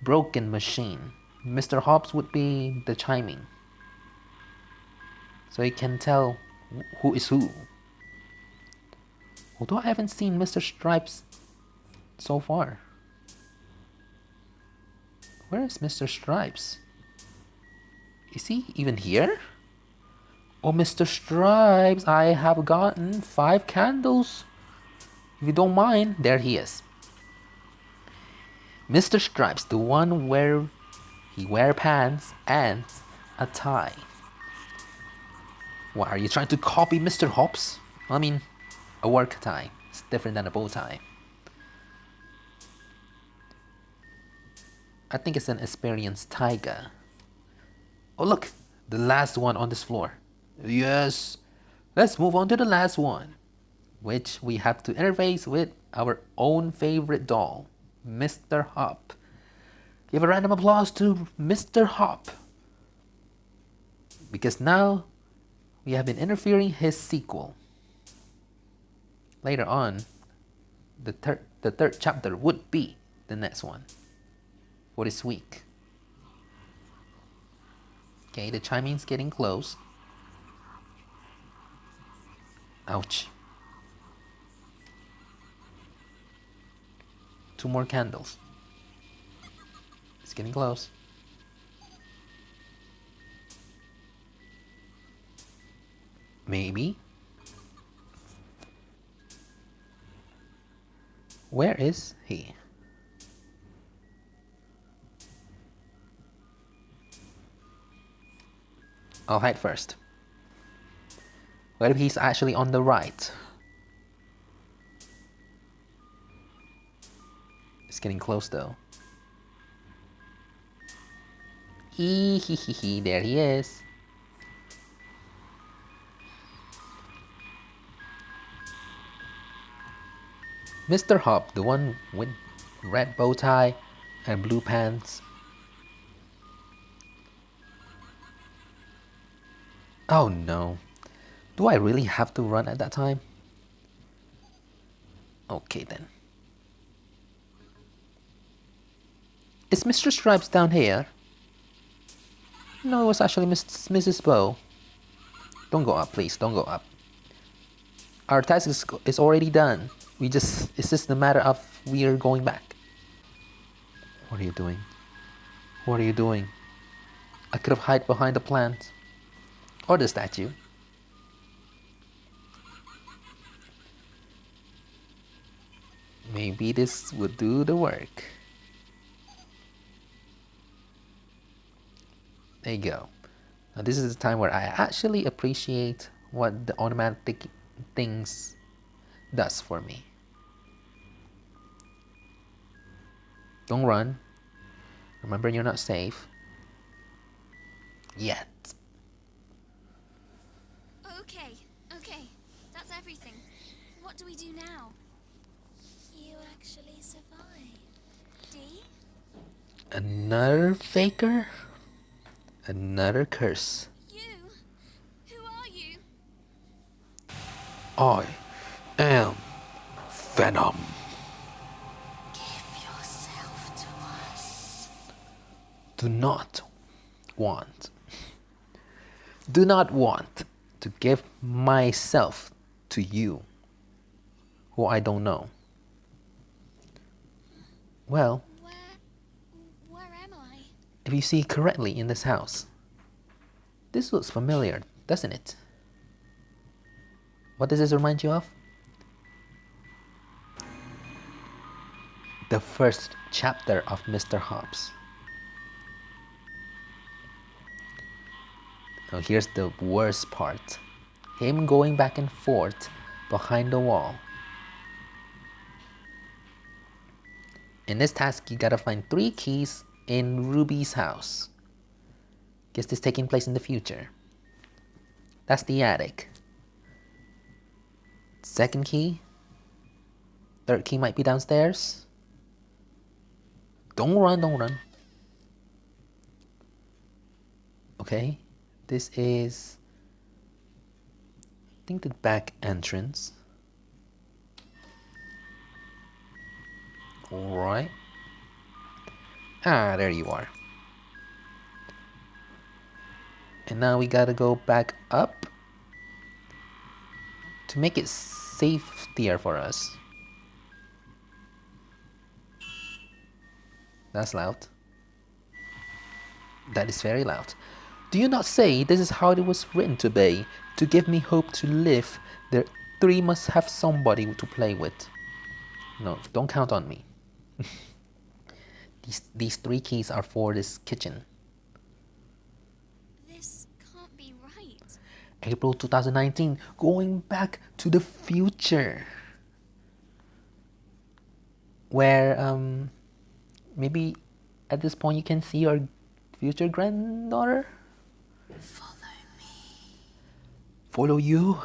broken machine. Mr. Hobbs would be the chiming, so you can tell who is who. Although I haven't seen Mr. Stripes so far. Where is Mr. Stripes? Is he even here? Oh, Mr. Stripes, I have gotten 5 candles. If you don't mind, there he is. Mr. Stripes, the one where he wear pants and a tie. What, are you trying to copy Mr. Hobbs? I mean, a work tie. It's different than a bow tie. I think it's an experienced tiger. Oh look, the last one on this floor. Yes, let's move on to the last one, which we have to interface with our own favorite doll, Mr. Hopp. Give a random applause to Mr. Hopp, because now we have been interfering his sequel. Later on, the third chapter would be the next one for this week. Okay, the chiming's getting close. Ouch. 2 more candles. It's getting close. Maybe. Where is he? I'll hide first. What if he's actually on the right? It's getting close though. Eehehehe, there he is. Mr. Hopp, the one with red bow tie and blue pants. Oh no. Do I really have to run at that time? Okay then. Is Mr. Stripes down here? No, it was actually Mrs. Bow. Don't go up, please. Don't go up. Our task is already done. It's just a matter of we're going back. What are you doing? What are you doing? I could have hid behind the plant. Or the statue. Maybe this would do the work. There you go. Now this is the time where I actually appreciate what the automatic things does for me. Don't run. Remember, you're not safe. Yet. Okay. That's everything. What do we do now? You actually survived. Dee? Another faker? Another curse. You? Who are you? I am Venom. Give yourself to us. Do not want to give myself to you, who I don't know. Well, Where am I? if you see correctly in this house, this looks familiar, doesn't it? What does this remind you of? The first chapter of Mr. Hobbs. Now here's the worst part. Him going back and forth behind the wall. In this task, you gotta find 3 keys in Ruby's house. Guess this taking place in the future. That's the attic. 2nd key. 3rd key might be downstairs. Don't run. Okay. This is, I think, the back entrance. Alright. Ah, there you are. And now we gotta go back up to make it safer for us. That's loud. That is very loud. Do you not say this is how it was written to be? To give me hope to live, the three must have somebody to play with. No, don't count on me. These 3 keys are for this kitchen. This can't be right. April 2019, going back to the future. Where maybe at this point you can see your future granddaughter. Follow me. Follow you?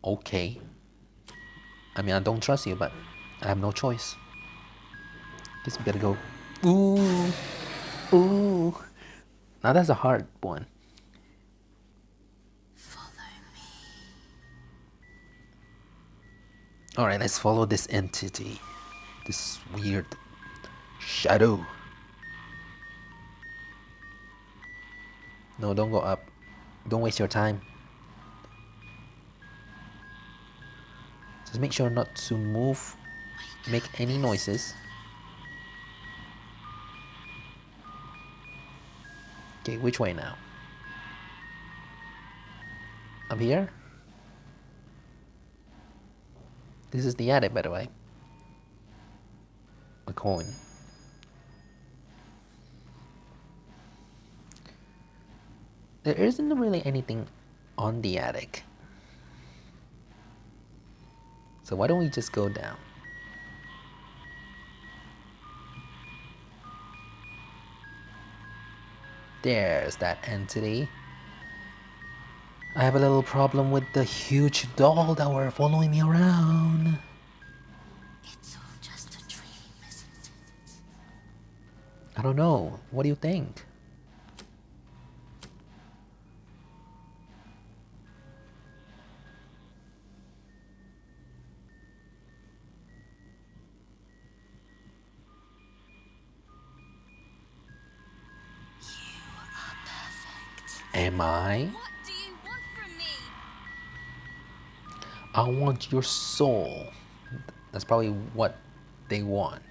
Okay. I mean, I don't trust you, but I have no choice. Guess we better go. Ooh. Ooh. Now that's a hard one. Follow me. Alright, let's follow this entity. This weird shadow. No, don't go up. Don't waste your time. Just make sure not to move, make any noises. Okay, which way now? Up here? This is the attic, by the way. A coin. There isn't really anything on the attic. So why don't we just go down? There's that entity. I have a little problem with the huge doll that were following me around. It's all just a dream, isn't it? I don't know. What do you think? Am I? What do you want from me? I want your soul. That's probably what they want.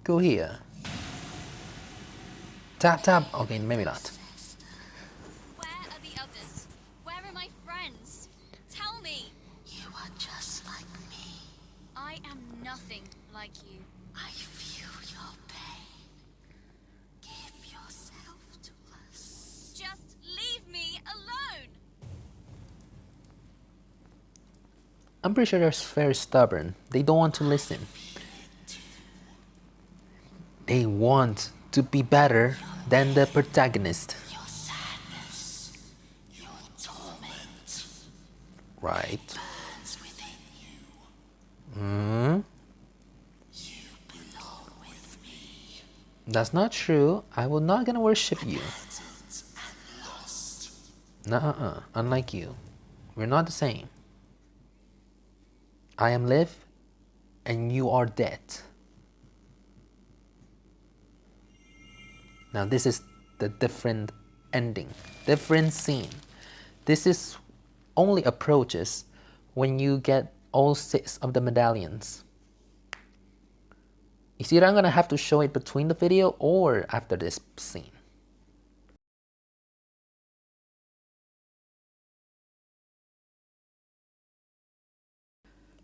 Go here. Tap, tap. Okay, maybe not. Where are the others? Where are my friends? Tell me. You are just like me. I am nothing like you. I feel your pain. Give yourself to us. Just leave me alone. I'm pretty sure they're very stubborn. They don't want to listen. They want to be better than the protagonist. Your sadness, your torment Right. burns within you. Hmm? You belong with me. That's not true. I will not gonna worship you. Burdened and lost. Nuh-uh. Unlike you. We're not the same. I am live and you are dead. Now this is the different ending, different scene. This is only approaches when you get all 6 of the medallions. You see, I'm gonna have to show it between the video or after this scene.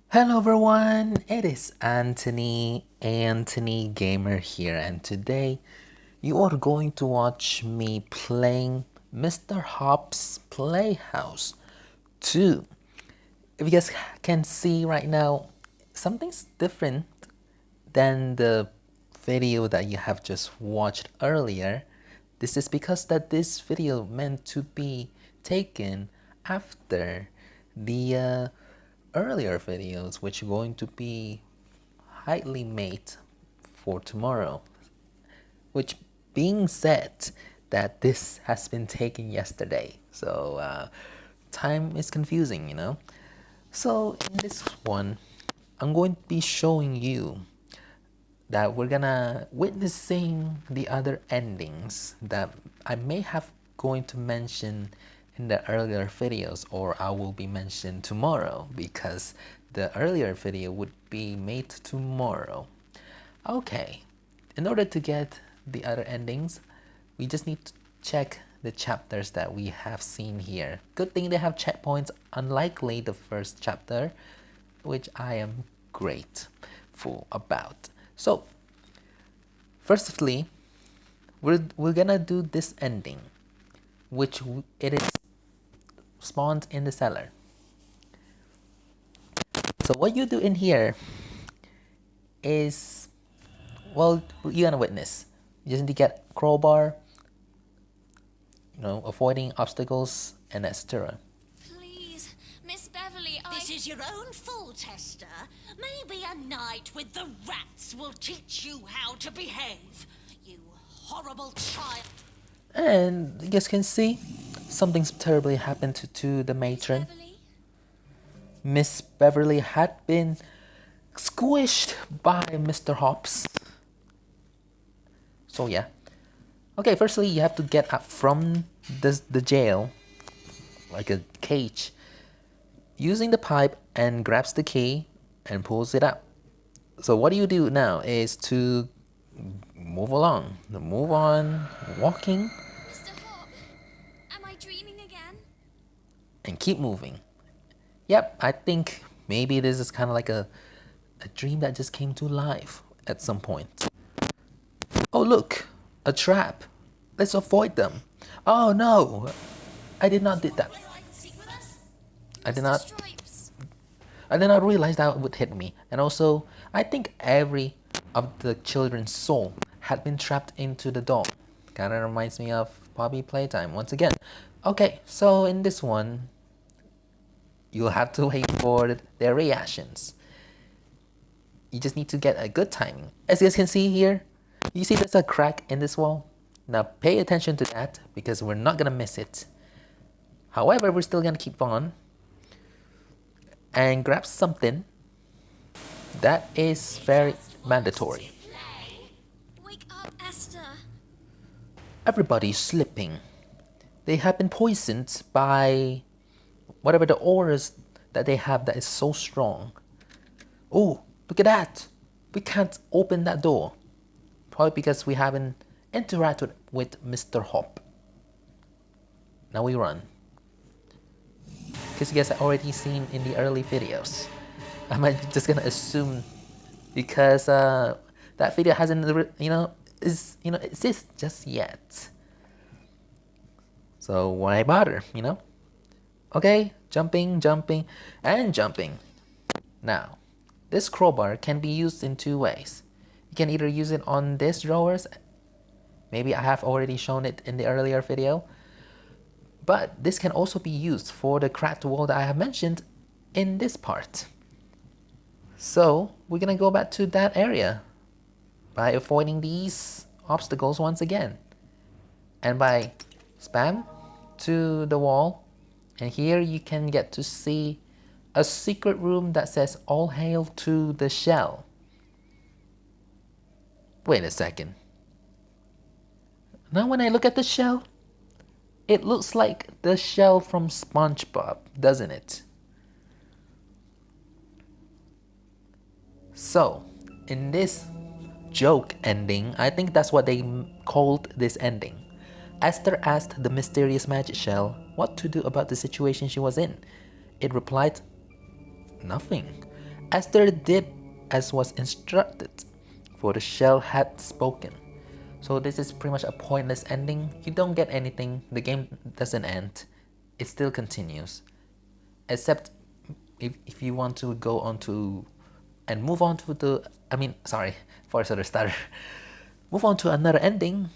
Hello everyone, it is Anthony Gamer here, and today you are going to watch me playing Mr.Hopp's Playhouse 2. If you guys can see right now, something's different than the video that you have just watched earlier. This is because that this video meant to be taken after the earlier videos, which are going to be highly made for tomorrow. Which being said that this has been taken yesterday, so time is confusing, you know. So in this one, I'm going to be showing you that we're gonna witnessing the other endings that I may have going to mention in the earlier videos, or I will be mentioned tomorrow because the earlier video would be made tomorrow. Okay, in order to get the other endings, we just need to check the chapters that we have seen here. Good thing they have checkpoints, unlikely the first chapter, which I am grateful about. So, firstly, we're gonna do this ending, which it is spawned in the cellar. So what you do in here is, well, you're gonna witness. You just need to get crowbar, you know, avoiding obstacles and etc. Please, Miss Beverly, This is your own fault, Esther. Maybe a night with the rats will teach you how to behave. You horrible child. And you guys can see something's terribly happened to the matron. Beverly? Miss Beverly had been squished by Mr.Hopp. So yeah. Okay, firstly you have to get up from the jail, like a cage, using the pipe, and grabs the key and pulls it up. So what you do now is to move along. Move on, walking, Mr. Hopp, am I dreaming again? and keep moving. Yep, I think maybe this is kind of like a dream that just came to life at some point. Oh look, a trap. Let's avoid them. Oh no, I did not did that. I did not Stripes. realize that would hit me. And also, I think every of the children's soul had been trapped into the doll. Kind of reminds me of Poppy Playtime once again. Okay, so in this one, you'll have to wait for their reactions. You just need to get a good timing. As you guys can see here, you see there's a crack in this wall. Now pay attention to that because we're not gonna miss it. However, we're still gonna keep on and grab something that is very mandatory. Wake up, Esther. Everybody's slipping. They have been poisoned by whatever the auras that they have that is so strong. Oh, look at that. We can't open that door. Probably because we haven't interacted with Mr.Hopp. Now we run. Because you guys have already seen in the early videos. I'm just gonna assume because that video hasn't, exists just yet. So why bother, you know? Okay, jumping, jumping, and jumping. Now, this crowbar can be used in two ways. You can either use it on these drawers. Maybe I have already shown it in the earlier video. But this can also be used for the cracked wall that I have mentioned in this part. So we're gonna go back to that area by avoiding these obstacles once again. And by spam to the wall. And here you can get to see a secret room that says all hail to the shell. Wait a second. Now when I look at the shell, it looks like the shell from SpongeBob, doesn't it? So, in this joke ending, I think that's what they called this ending. Esther asked the mysterious magic shell what to do about the situation she was in. It replied, nothing. Esther did as was instructed, for the shell had spoken. So this is pretty much a pointless ending. You don't get anything. The game doesn't end. It still continues. Except if you want to go on to and move on to the, for a starter, move on to another ending,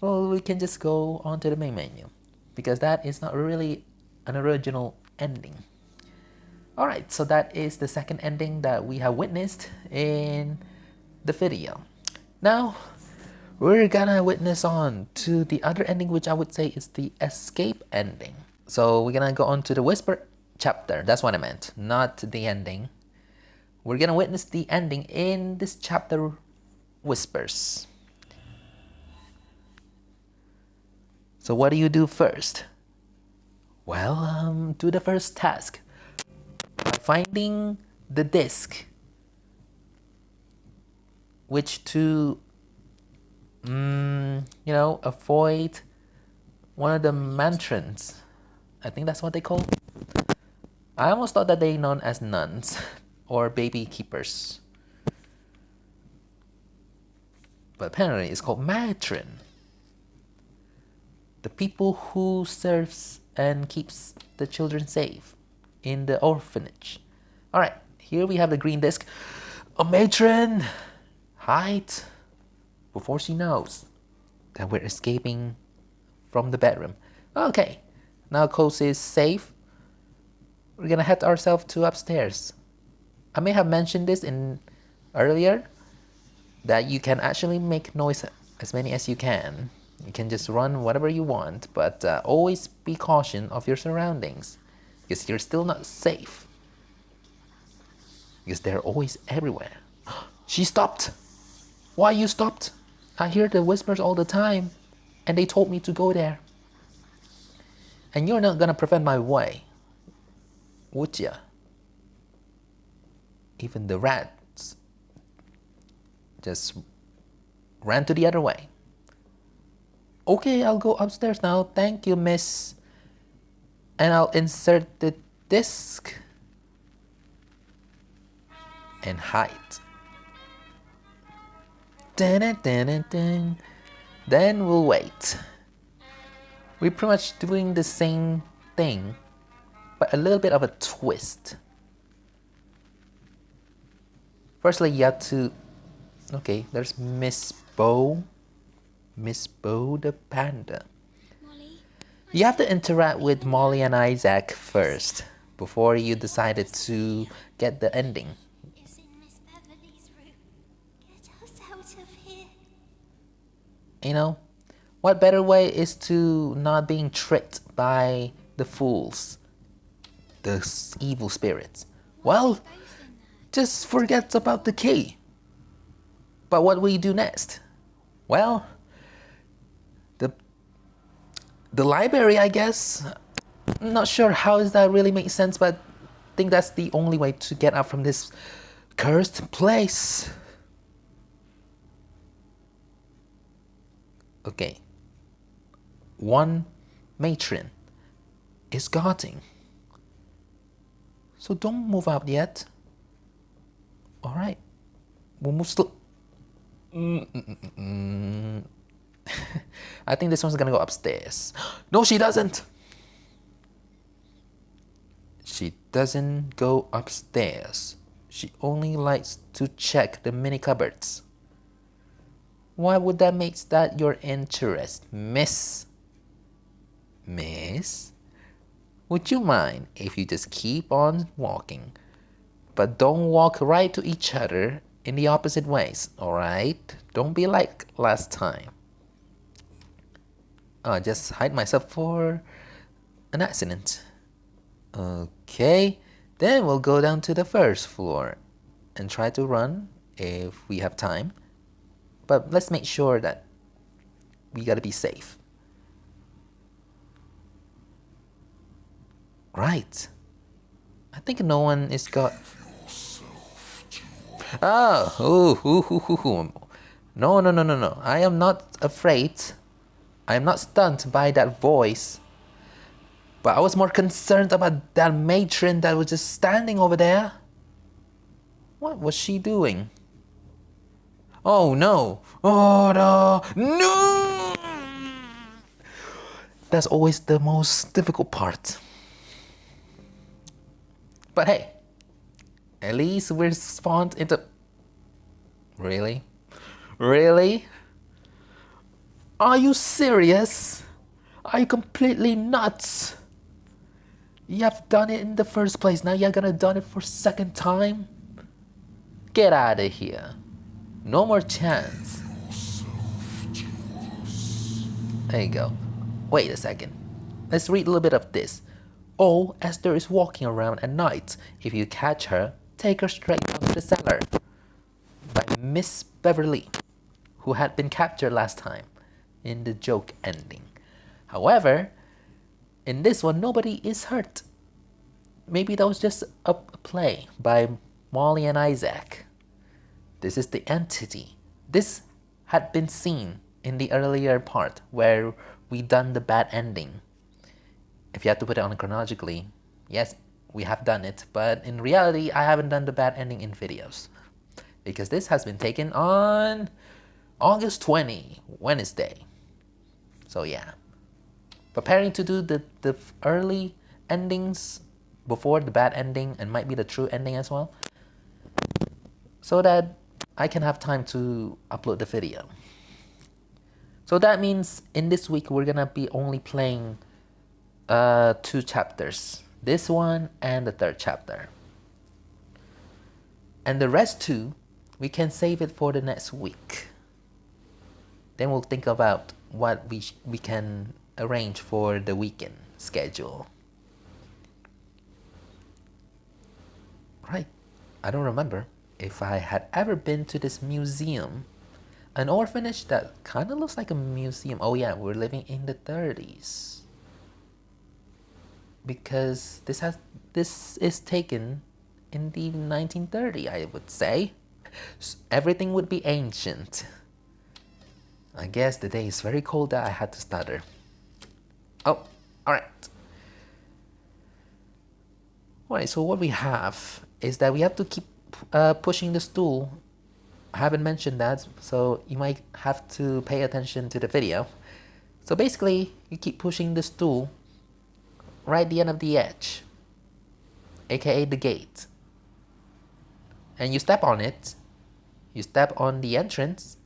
well, we can just go on to the main menu. Because that is not really an original ending. Alright, so that is the second ending that we have witnessed in the video. Now, we're gonna witness on to the other ending, which I would say is the escape ending. So we're gonna go on to the whisper chapter. That's what I meant, not the ending. We're gonna witness the ending in this chapter, Whispers. So what do you do first? Well, do the first task by finding the disc, which to avoid one of the matrons. I think that's what they call. I almost thought that they known as nuns or baby keepers, but apparently it's called matron. The people who serves and keeps the children safe in the orphanage. All right, here we have the green disc. A matron, hide before she knows that we're escaping from the bedroom. Okay, now Cozy is safe. We're gonna head ourselves to upstairs. I may have mentioned this in earlier, that you can actually make noise as many as you can. You can just run whatever you want, but always be cautious of your surroundings, because you're still not safe, because they're always everywhere. She stopped. Why you stopped? I hear the whispers all the time, and they told me to go there. And you're not gonna prevent my way, would ya? Even the rats just ran to the other way. Okay, I'll go upstairs now. Thank you, miss. And I'll insert the disc and hide. Dun, dun, dun, dun. Then we'll wait. We're pretty much doing the same thing, but a little bit of a twist. Firstly, you have to... Okay, there's Miss Bo. Miss Bo the panda. Molly, You have to interact with Molly and Isaac first before you decided to get the ending. is in Miss Beverly's room. Get us out of here. You know, what better way is to not being tricked by the fools, the evil spirits? Well, just forget about the key. But what will you do next? Well, the library, I guess. I'm not sure how does that really make sense, but I think that's the only way to get out from this cursed place. Okay. One matron is guarding. So don't move out yet. Alright. We'll move slow. I think this one's gonna go upstairs. No, she doesn't. She doesn't go upstairs. She only likes to check the mini cupboards. Why would that make that your interest, miss? Miss? Would you mind if you just keep on walking? But don't walk right to each other in the opposite ways, alright? Don't be like last time. Just hide myself for an accident. Okay, then we'll go down to the first floor and try to run if we have time. But let's make sure that we gotta be safe. Right. I think no one is got... Oh, no. I am not afraid. I am not stunned by that voice. But I was more concerned about that matron that was just standing over there. What was she doing? Oh no! Oh no! No! That's always the most difficult part. But hey, at least we're spawned into... Really? Really? Are you serious? Are you completely nuts? You have done it in the first place. Now you're gonna done it for second time? Get out of here. No more chance. There you go. Wait a second. Let's read a little bit of this. Oh, Esther is walking around at night. If you catch her, take her straight down to the cellar. By Miss Beverly, who had been captured last time in the joke ending. However, in this one, nobody is hurt. Maybe that was just a play by Molly and Isaac. This is the entity. This had been seen in the earlier part where we done the bad ending. If you have to put it on chronologically, yes, we have done it, but in reality, I haven't done the bad ending in videos. Because this has been taken on August 20, Wednesday. So yeah, preparing to do the early endings before the bad ending and might be the true ending as well, so that I can have time to upload the video. So that means in this week we're gonna be only playing 2 chapters, this one and the 3rd chapter, and the rest 2 we can save it for the next week. Then we'll think about what we can arrange for the weekend schedule. Right, I don't remember if I had ever been to this museum, an orphanage that kind of looks like a museum. Oh yeah, we're living in the 30s. Because this is taken in the 1930s, I would say. Everything would be ancient. I guess the day is very cold that I had to stutter. Oh, alright. Alright, so what we have is that we have to keep pushing the stool. I haven't mentioned that, so you might have to pay attention to the video. So basically, you keep pushing the stool right at the end of the edge, aka the gate. And you step on it, you step on the entrance,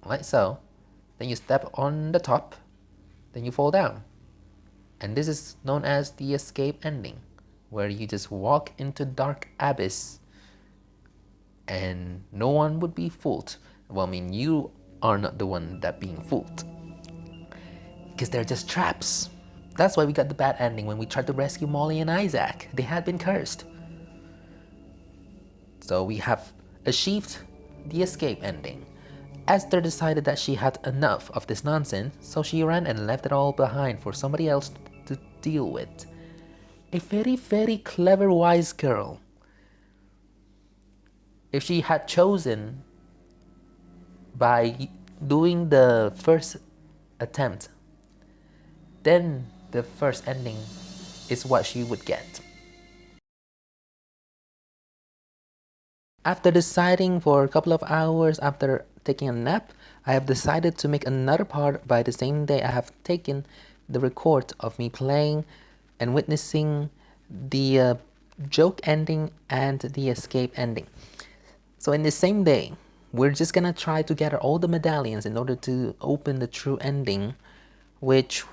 like so. Then you step on the top, then you fall down. And this is known as the escape ending, where you just walk into dark abyss and no one would be fooled. Well, I mean, you are not the one that being fooled, because they're just traps. That's why we got the bad ending when we tried to rescue Molly and Isaac. They had been cursed. So we have achieved the escape ending. Esther decided that she had enough of this nonsense, so she ran and left it all behind for somebody else to deal with. A very, very clever, wise girl. If she had chosen by doing the first attempt, then the first ending is what she would get. After deciding for a couple of hours after taking a nap, I have decided to make another part by the same day I have taken the record of me playing and witnessing the joke ending and the escape ending. So in the same day, we're just gonna try to gather all the medallions in order to open the true ending, which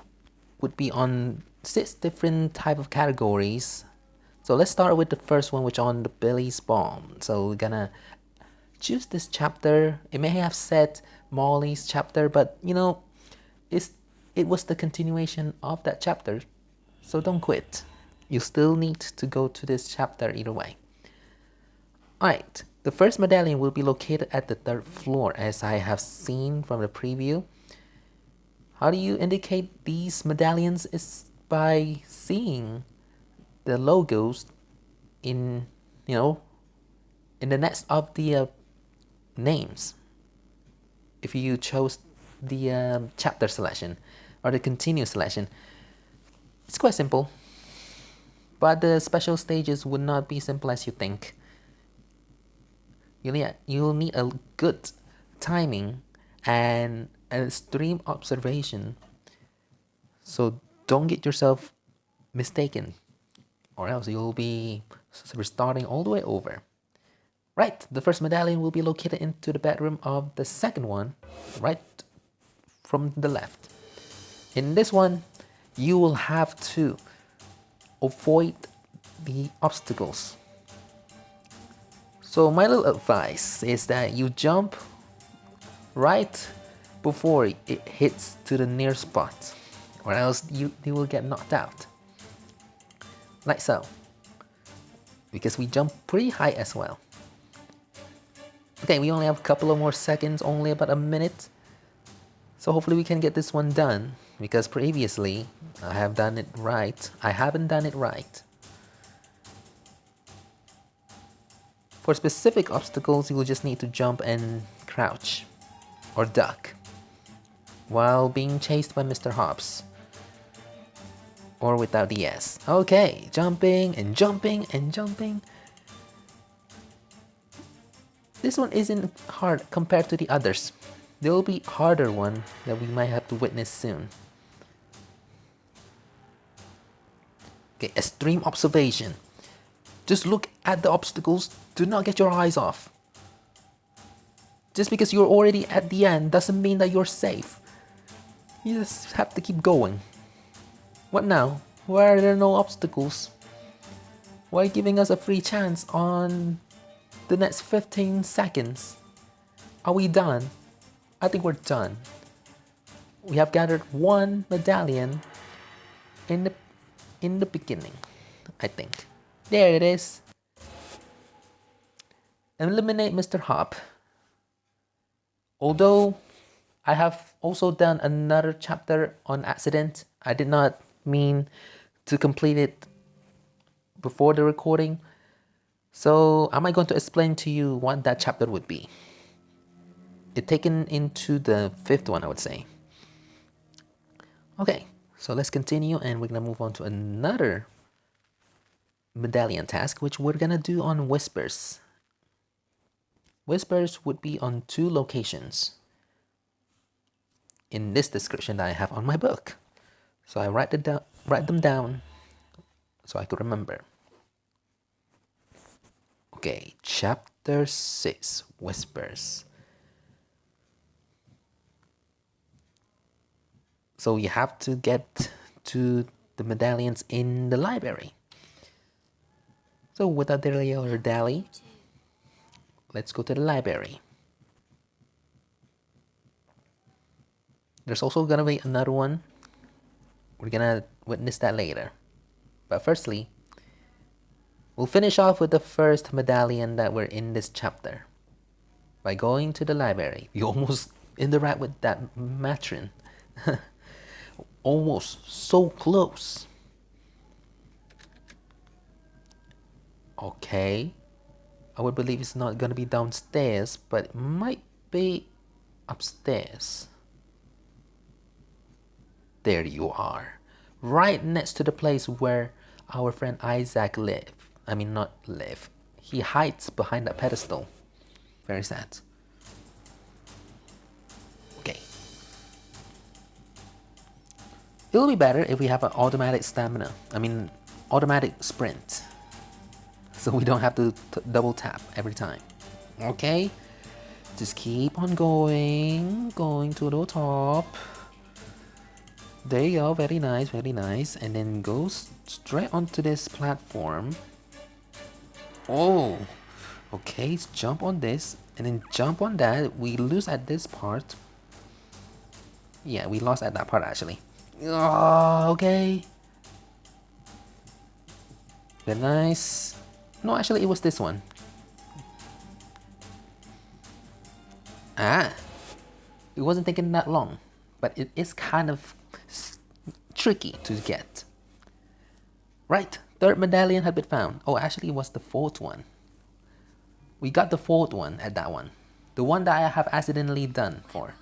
would be on 6 different type of categories. So let's start with the first one, which on the Billy's bomb. So we're gonna choose this chapter. It may have said Molly's chapter, but you know, it was the continuation of that chapter. So don't quit. You still need to go to this chapter either way. Alright, the first medallion will be located at the 3rd floor, as I have seen from the preview. How do you indicate these medallions? Is by seeing the logos in, in the next of the names. If you chose the chapter selection or the continuous selection, it's quite simple. But the special stages would not be simple as you think. You'll need a good timing and an extreme observation. So don't get yourself mistaken, or else you'll be restarting all the way over. Right, the first medallion will be located into the bedroom of the second one, right from the left. In this one, you will have to avoid the obstacles. So my little advice is that you jump right before it hits to the near spot, or else you will get knocked out. Like so. Because we jump pretty high as well. Okay, we only have a couple of more seconds, only about a minute. So hopefully we can get this one done, because previously I have done it right. I haven't done it right. For specific obstacles, you will just need to jump and crouch or duck while being chased by Mr.Hopp, or without the S. Okay, jumping and jumping and jumping. This one isn't hard compared to the others. There will be harder one that we might have to witness soon. Okay, extreme observation. Just look at the obstacles, do not get your eyes off. Just because you're already at the end doesn't mean that you're safe. You just have to keep going. What now? Why are there no obstacles? Why giving us a free chance on the next 15 seconds? Are we done? I think we're done. We have gathered one medallion in the beginning, I think. There it is. Eliminate Mr.Hopp. Although I have also done another chapter on accident, I did not mean to complete it before the recording. So am I going to explain to you what that chapter would be? It taken into the 5th one, I would say. Okay, so let's continue, and we're gonna move on to another medallion task, which we're gonna do on whispers. Whispers would be on 2 locations in this description that I have on my book. So I write them down so I could remember. Okay, chapter 6, Whispers. So you have to get to the medallions in the library. So without delay or dally, let's go to the library. There's also gonna be another one. We're gonna witness that later. But firstly, we'll finish off with the first medallion that we're in this chapter by going to the library. You almost interact with that matron. Almost so close. Okay, I would believe it's not gonna be downstairs, but it might be upstairs. There you are, right next to the place where our friend Isaac live. I mean, not live. He hides behind that pedestal. Very sad. Okay. It'll be better if we have an automatic stamina. I mean, automatic sprint. So we don't have to double tap every time. Okay? Just keep on going to the top. There you go, very nice, very nice. And then go straight onto this platform. Oh, okay, jump on this and then jump on that. We lose at this part. Yeah, we lost at that part actually. Oh, okay. Very nice. No, actually it was this one. Ah, it wasn't taking that long, but it is kind of tricky to get. Right, 3rd medallion had been found. Oh, actually it was the 4th one. We got the 4th one at that one. The one that I have accidentally done for.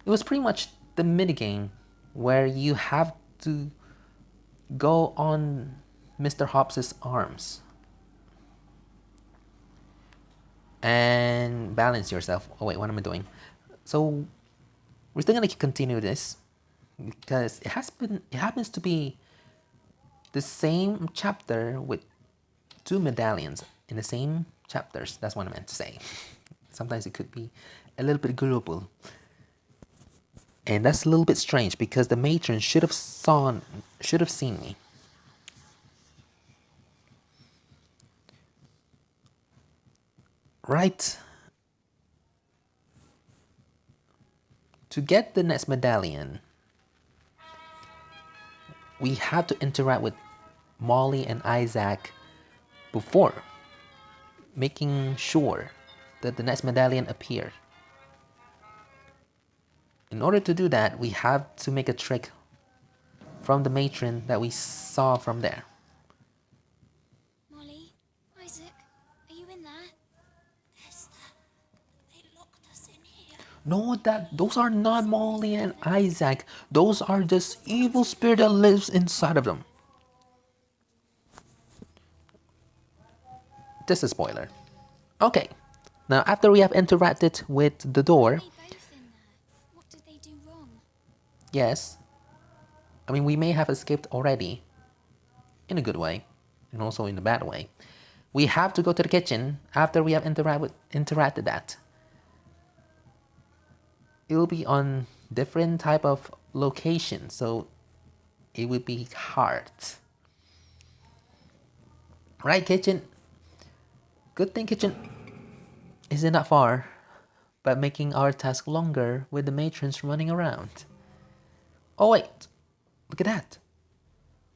It was pretty much the minigame where you have to go on Mr.Hopp's arms and balance yourself. Oh wait, what am I doing? So we're still gonna continue this because it happens to be the same chapter with 2 medallions in the same chapters. That's what I meant to say. Sometimes it could be a little bit global. And that's a little bit strange because the matron should have seen me. Right. To get the next medallion, we have to interact with Molly and Isaac before, making sure that the next medallion appears. In order to do that, we have to make a trick from the matron that we saw from there. Molly, Isaac, are you in there? They locked us in here. No, those are not Molly and Isaac. Those are just evil spirit that lives inside of them. This is a spoiler. Okay. Now after we have interacted with the door, Are they both in there? What did they do wrong? yes. I mean, we may have escaped already. In a good way. And also in a bad way. We have to go to the kitchen after we have interacted that. It will be on different type of location, so it will be hard. Right, kitchen? Good thing kitchen isn't that far, but making our task longer with the matrons running around. Oh wait, look at that.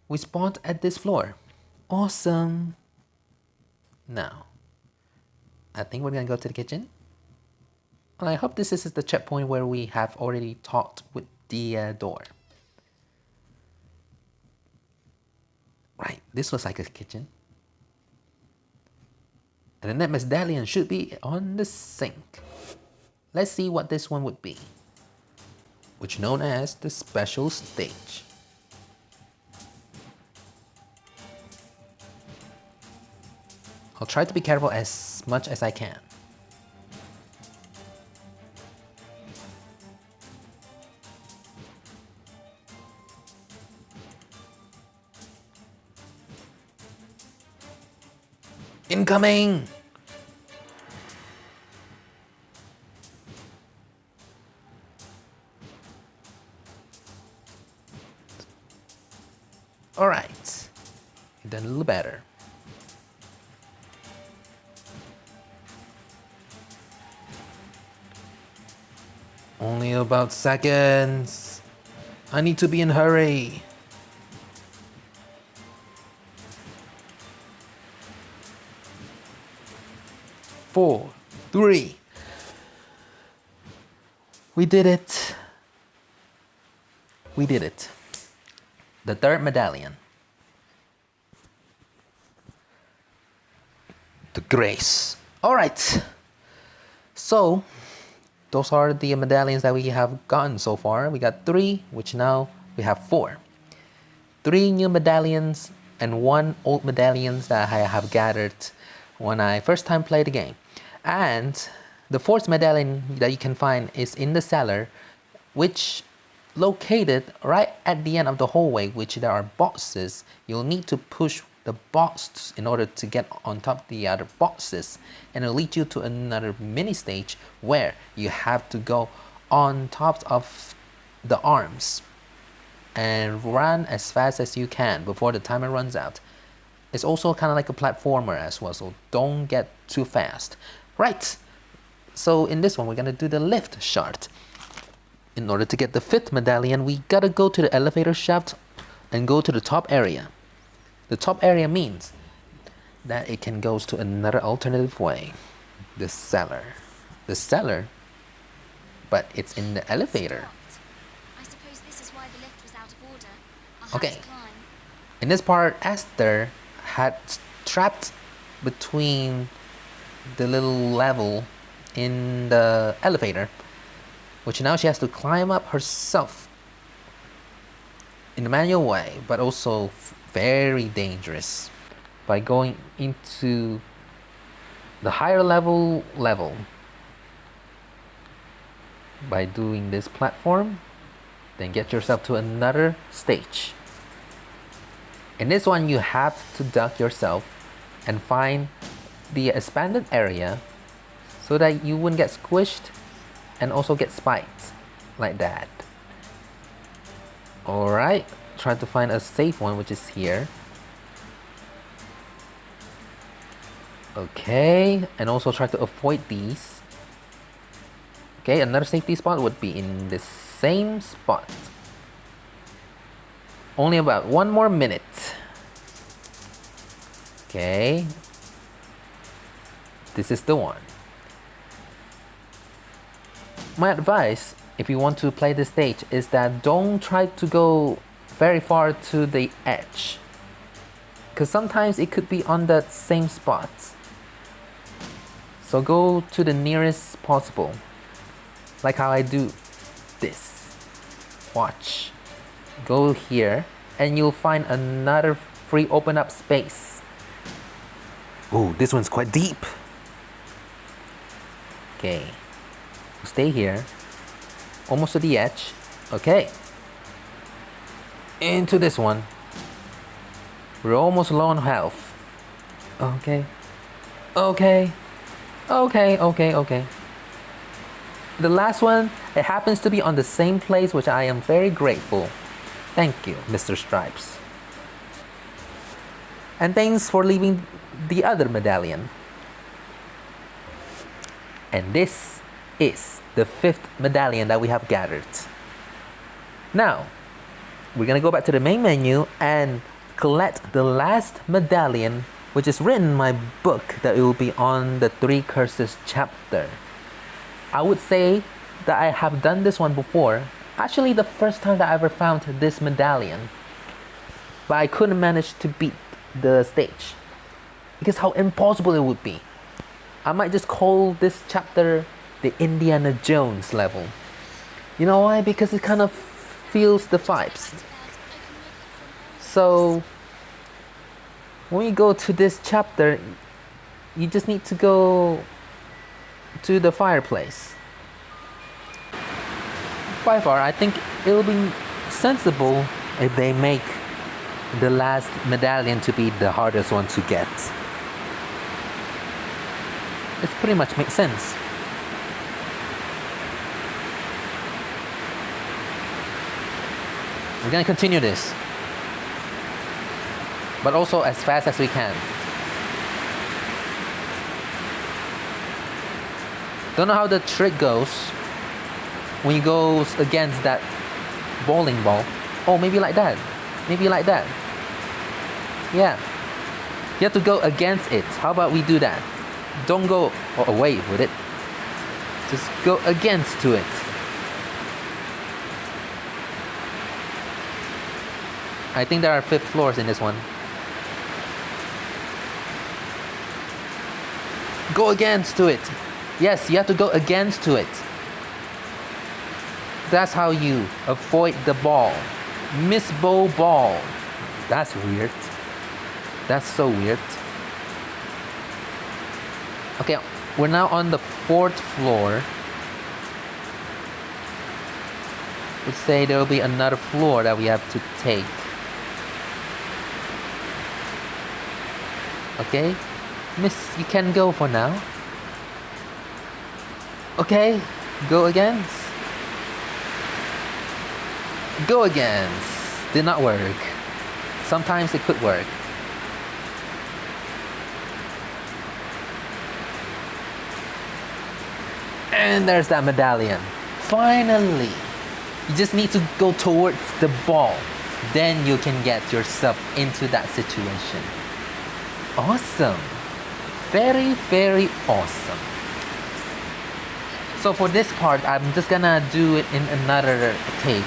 We spawned at this floor. Awesome. Now, I think we're gonna go to the kitchen. And I hope this is the checkpoint where we have already talked with the door. Right, this looks like a kitchen. And the net medallion should be on the sink. Let's see what this one would be, which is known as the special stage. I'll try to be careful as much as I can. Incoming! Alright. Done a little better. Only about seconds. I need to be in a hurry. Four, three. We did it. We did it. The third medallion. The grace. All right. So, those are the medallions that we have gotten so far. We got 3, which now we have 4. 3 new medallions and 1 old medallions that I have gathered when I first time played the game. And the 4th medallion that you can find is in the cellar, which located right at the end of the hallway, which there are boxes. You'll need to push the box in order to get on top of the other boxes, and it'll lead you to another mini stage where you have to go on top of the arms and run as fast as you can before the timer runs out. It's also kind of like a platformer as well, so don't get too fast. Right, so in this one we're gonna do the lift shot. In order to get the 5th medallion, we gotta go to the elevator shaft and go to the top area. The top area means that it can go to another alternative way. The cellar. The cellar, but it's in the elevator. I suppose this is why the lift was out of order. I'll have Okay. to climb. In this part, Esther had trapped between the little level in the elevator, which now she has to climb up herself in a manual way, but also very dangerous by going into the higher level by doing this platform. Then get yourself to another stage. In this one, you have to duck yourself and find the expanded area so that you wouldn't get squished and also get spiked like that. Alright, try to find a safe one, which is here. Okay, and also try to avoid these. Okay, another safety spot would be in the same spot. Only about 1 more minute. Okay. This is the one. My advice, if you want to play this stage, is that don't try to go very far to the edge. Because sometimes it could be on that same spot. So go to the nearest possible. Like how I do this. Watch. Go here and you'll find another free open up space. Oh, this one's quite deep. Okay. Stay here. Almost to the edge. Okay. Into this one. We're almost low on health. Okay. Okay. Okay. The last one, it happens to be on the same place, which I am very grateful. Thank you, Mr. Stripes. And thanks for leaving the other medallion. And this is the 5th medallion that we have gathered. Now, we're gonna go back to the main menu and collect the last medallion, which is written in my book that it will be on the 3 Curses chapter. I would say that I have done this one before. Actually, the first time that I ever found this medallion. But I couldn't manage to beat the stage. Because how impossible it would be. I might just call this chapter the Indiana Jones level. You know why? Because it kind of feels the vibes. So, when you go to this chapter, you just need to go to the fireplace. By far, I think it will be sensible if they make the last medallion to be the hardest one to get. It pretty much makes sense. We're gonna continue this, but also as fast as we can. Don't know how the trick goes when you go against that bowling ball. Oh, maybe like that. Maybe like that. Yeah. You have to go against it. How about we do that? Don't go away with it. Just go against to it. I think there are 5 floors in this one. Go against to it. Yes, you have to go against to it. That's how you avoid the ball. Miss bow ball. That's weird. That's so weird. Okay, we're now on the 4th floor. Let's say there will be another floor that we have to take. Okay, miss, you can go for now. Okay, go against. Go against. Did not work. Sometimes it could work. And there's that medallion. Finally! You just need to go towards the ball. Then you can get yourself into that situation. Awesome. Very, very awesome. So for this part, I'm just gonna do it in another take.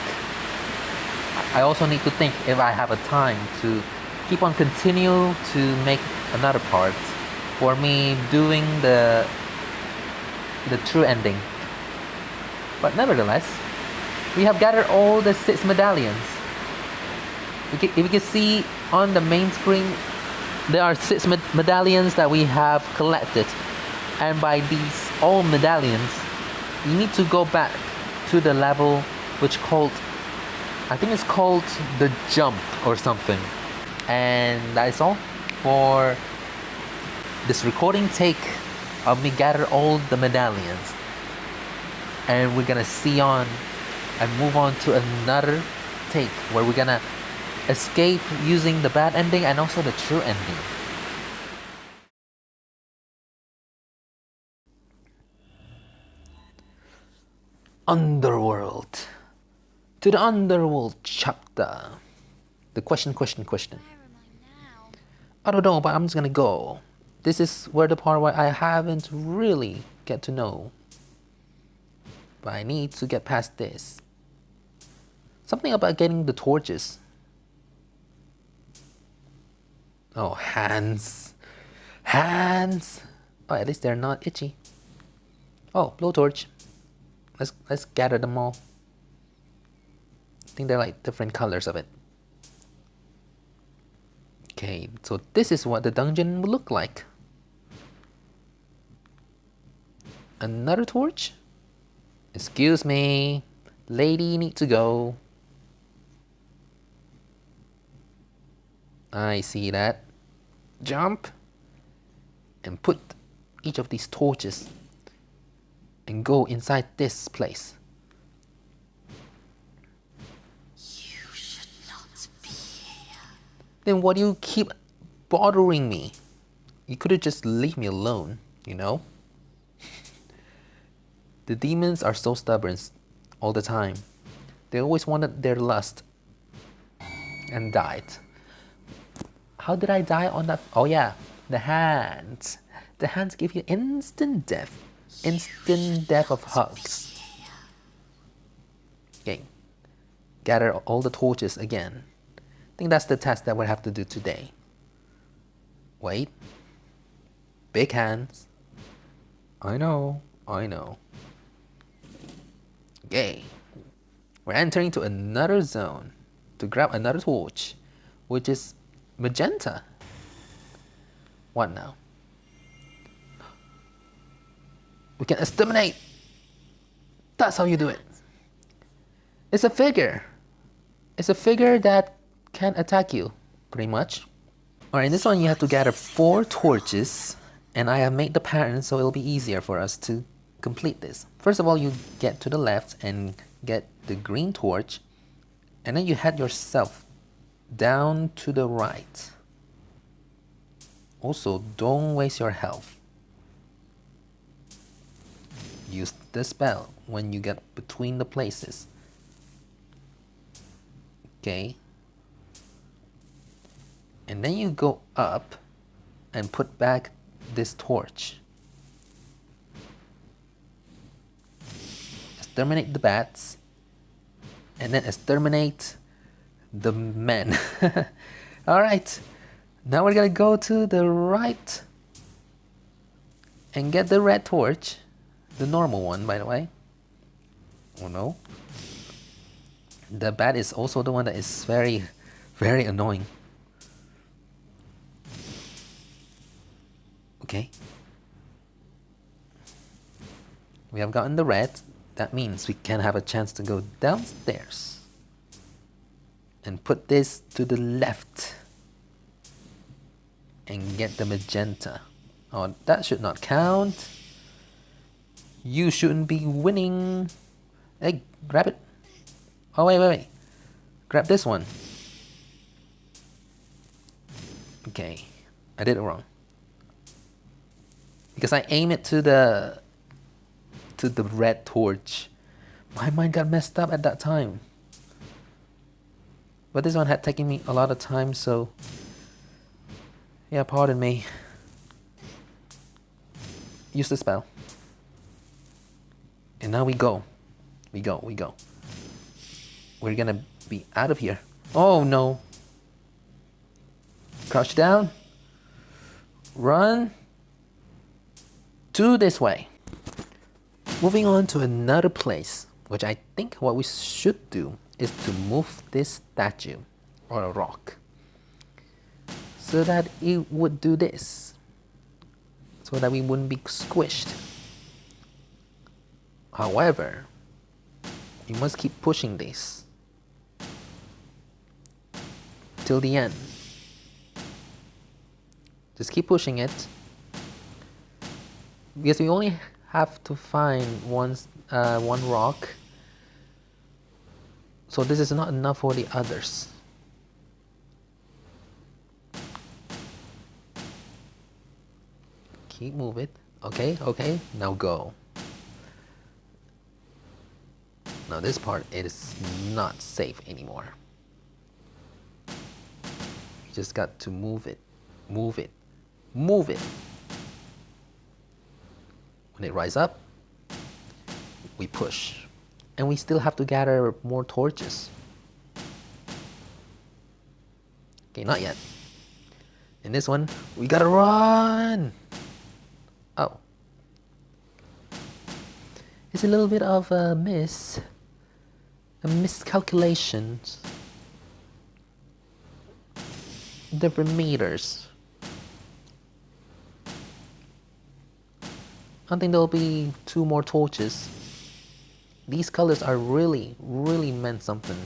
I also need to think if I have a time to keep on continue to make another part for me doing the true ending. But nevertheless, we have gathered all the 6 medallions. If you can see on the main screen, there are 6 medallions that we have collected. And by these all medallions, you need to go back to the level which called, I think it's called the jump or something. And that is all for this recording take of me gather all the medallions. And we're gonna see on and move on to another take where we're gonna escape using the bad ending and also the true ending. underworld. To the underworld chapter. The question. Where am I now? I don't know, but I'm just gonna go. This is where the part where I haven't really get to know. But I need to get past this. Something about getting the torches. Oh, hands. Hands! Oh, at least they're not itchy. Oh, blowtorch. Let's gather them all. I think they're like different colors of it. Okay, so this is what the dungeon will look like. Another torch? Excuse me. Lady need to go. I see that. Jump. And put each of these torches. And go inside this place. You should not be here. Then why do you keep bothering me? You could have just leave me alone, you know? The demons are so stubborn all the time. They always wanted their lust. And died. How did I die on that? Oh yeah, the hands. The hands give you instant death. Instant death of hugs. Okay. Gather all the torches again. I think that's the task that we'll have to do today. Wait. Big hands. I know. Okay. We're entering to another zone to grab another torch, which is magenta. What now? We can exterminate. That's how you do it. It's a figure. It's a figure that can attack you, pretty much. Alright, in this one you have to gather 4 torches, and I have made the pattern so it'll be easier for us to complete this. First of all, you get to the left and get the green torch, and then you head yourself down to the right. Also, don't waste your health. Use the spell when you get between the places. Okay. And then you go up and put back this torch. Exterminate the bats. And then exterminate the men. Alright. Now we're gonna go to the right and get the red torch. The normal one, by the way. Oh no. The bat is also the one that is very, very annoying. Okay. We have gotten the red. That means we can have a chance to go downstairs. And put this to the left. And get the magenta. Oh, that should not count. You shouldn't be winning. Hey, grab it. Oh, wait. Grab this one. Okay, I did it wrong. Because I aim it to the red torch. My mind got messed up at that time. But this one had taken me a lot of time, so yeah, pardon me. Use the spell. And now we go. We go. We're gonna be out of here. Oh no. Crouch down. Run. To this way. Moving on to another place, which I think what we should do is to move this statue or a rock so that it would do this, so that we wouldn't be squished. However, you must keep pushing this till the end. Just keep pushing it, because we only have to find one rock, so this is not enough for the others. Keep moving. Okay, now go. Now this part, it is not safe anymore. You just got to move it, move it, move it. When it rises up, we push. And we still have to gather more torches. Okay, not yet. In this one, we gotta run! Oh. It's a little bit of a miscalculation. Different meters. I think there'll be 2 more torches. These colors are really meant something.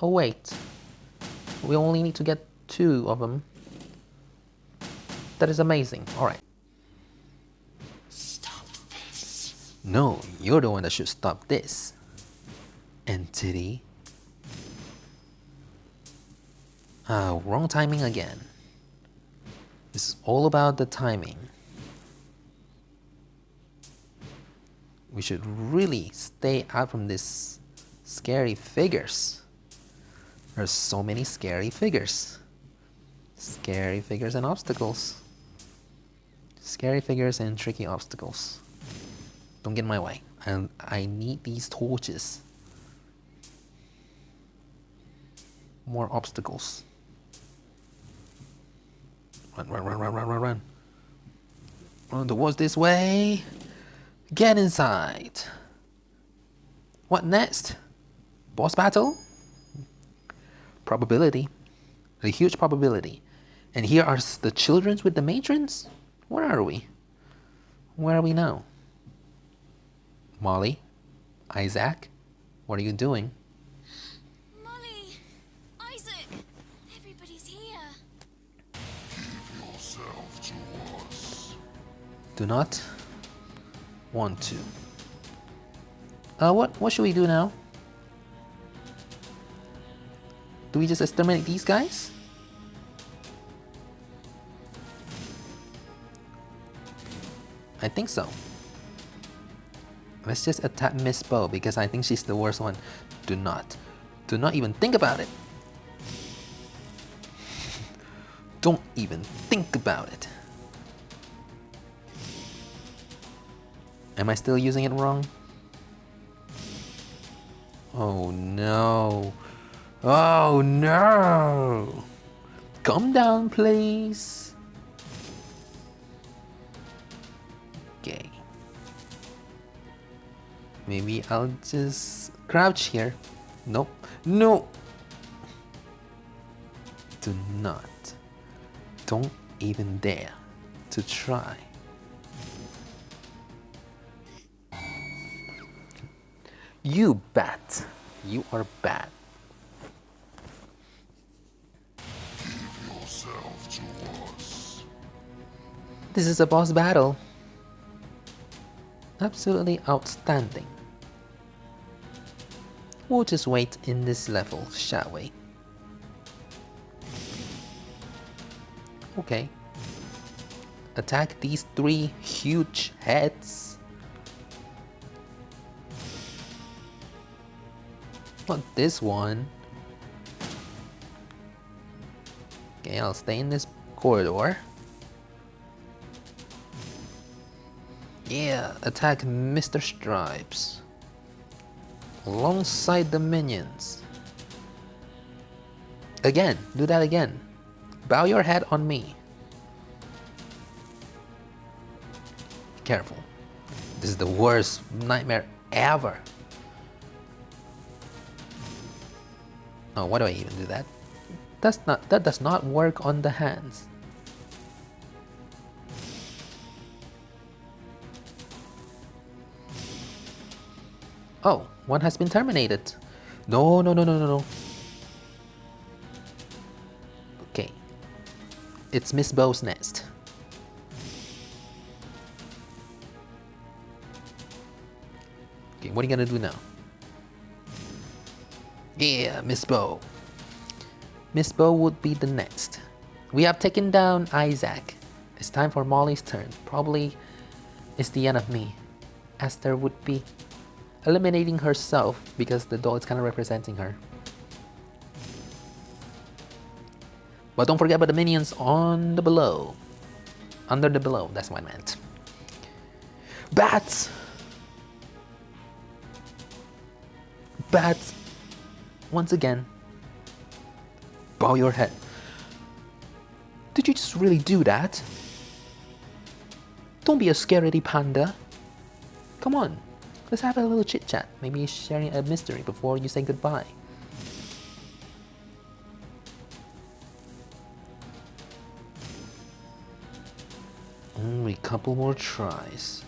Oh wait, we only need to get 2 of them. That is amazing. Alright. Stop this. No, you're the one that should stop this. Entity. Wrong timing again. It's all about the timing. We should really stay out from these scary figures. There's so many scary figures. Scary figures and obstacles. Scary figures and tricky obstacles. Don't get in my way. And I need these torches. More obstacles. Run, run, run, run, run, run, run. Run towards this way. Get inside. What next? Boss battle? Probability. A huge probability. And here are the children with the matrons? Where are we? Where are we now? Molly? Isaac? What are you doing? Molly! Isaac! Everybody's here. Give yourself to us. Do not want to. What should we do now? Do we just exterminate these guys? I think so. Let's just attack Miss Bo because I think she's the worst one. Do not even think about it. Don't even think about it. Am I still using it wrong? Oh no. Oh no. Calm down, please. Okay. Maybe I'll just crouch here. Nope. No. Do not. Don't even dare to try. You bat. You are bad. Give yourself to us. This is a boss battle. Absolutely outstanding. We'll just wait in this level, shall we? Okay. Attack these 3 huge heads. Not this one. Okay, I'll stay in this corridor. Yeah, attack Mr. Stripes. Alongside the minions. Again, do that again. Bow your head on me. Careful. This is the worst nightmare ever. Oh, why do I even do that? That does not work on the hands. Oh, one has been terminated. No. Okay. It's Miss Bo's nest. Okay, what are you gonna do now? Yeah, Miss Bo. Miss Bo would be the next. We have taken down Isaac. It's time for Molly's turn. Probably it's the end of me. Esther would be eliminating herself because the doll is kind of representing her. But don't forget about the minions on the below. Under the below, that's what I meant. Bats! Bats! Once again. Bow your head. Did you just really do that? Don't be a scaredy panda. Come on, let's have a little chit chat. Maybe sharing a mystery before you say goodbye. Only a couple more tries.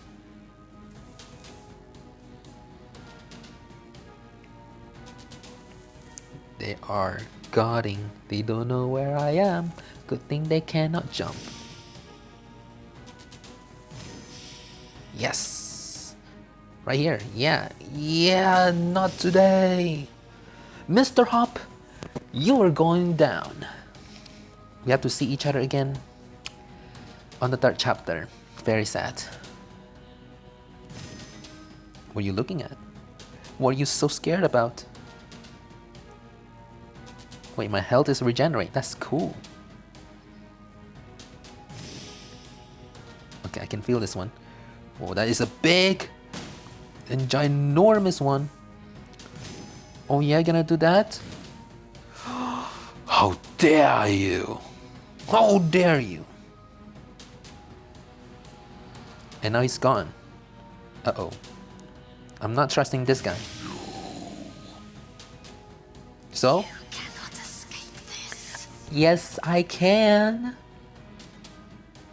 They are guarding. They don't know where I am. Good thing they cannot jump. Yes! Right here. Yeah. Yeah, not today. Mr.Hopp, you are going down. We have to see each other again on the 3rd chapter. Very sad. What are you looking at? What are you so scared about? Wait, my health is regenerate. That's cool. Okay, I can feel this one. Oh, that is a big and ginormous one. Oh yeah, gonna do that? How dare you! How dare you! And now he's gone. Uh-oh. I'm not trusting this guy. So? Yes, I can.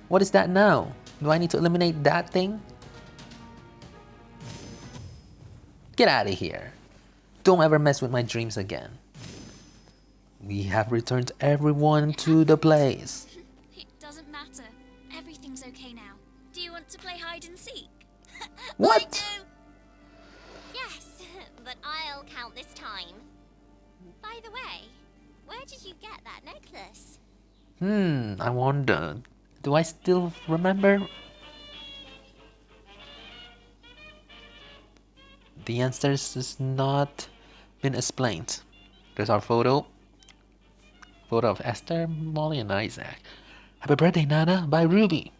What is that now? Do I need to eliminate that thing? Get out of here. Don't ever mess with my dreams again. We have returned everyone to the place. It doesn't matter. Everything's okay now. Do you want to play hide and seek? What? I do. Yes, but I'll count this time. By the way, where did you get that necklace? I wonder. Do I still remember? The answers has not been explained. There's our photo. Photo of Esther, Molly, and Isaac. Happy birthday, Nana, by Ruby.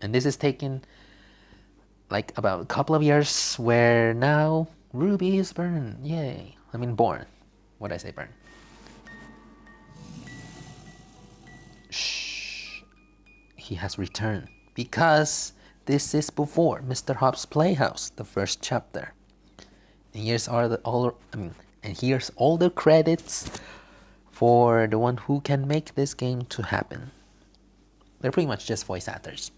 And this is taken like about a couple of years where now Ruby is born. Yay. I mean born. What did I say, burn? Shh. He has returned. Because this is before Mr. Hopp's Playhouse, the 1st chapter. And here's here's all the credits for the one who can make this game to happen. They're pretty much just voice actors.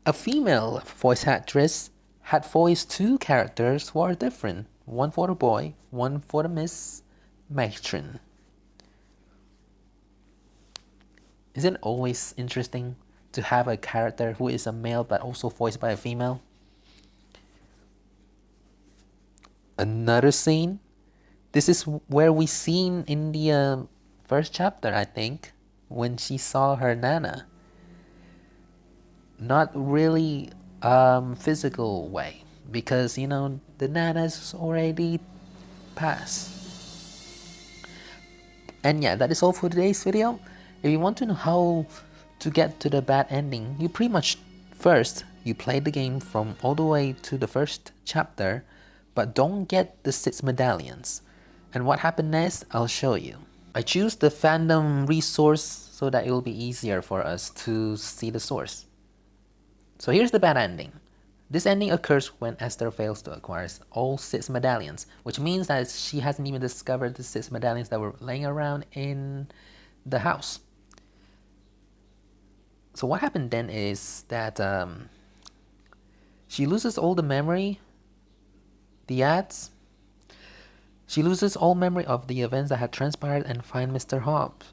A female voice actress had voiced 2 characters who are different. One for the boy, one for the Miss Matron. Isn't it always interesting to have a character who is a male but also voiced by a female? Another scene. This is where we seen in the 1st chapter, I think, when she saw her Nana. Not really physical way, because you know the Nana's already passed. And yeah, that is all for today's video. If you want to know how to get to the bad ending, you pretty much first you play the game from all the way to the 1st chapter, but don't get the 6 medallions. And what happened next, I'll show you. I choose the fandom resource so that it will be easier for us to see the source. So here's the bad ending. This ending occurs when Esther fails to acquire all 6 medallions, which means that she hasn't even discovered the 6 medallions that were laying around in the house. So what happened then is that she loses all the memory, the ads. She loses all memory of the events that had transpired and find Mr. Hopp.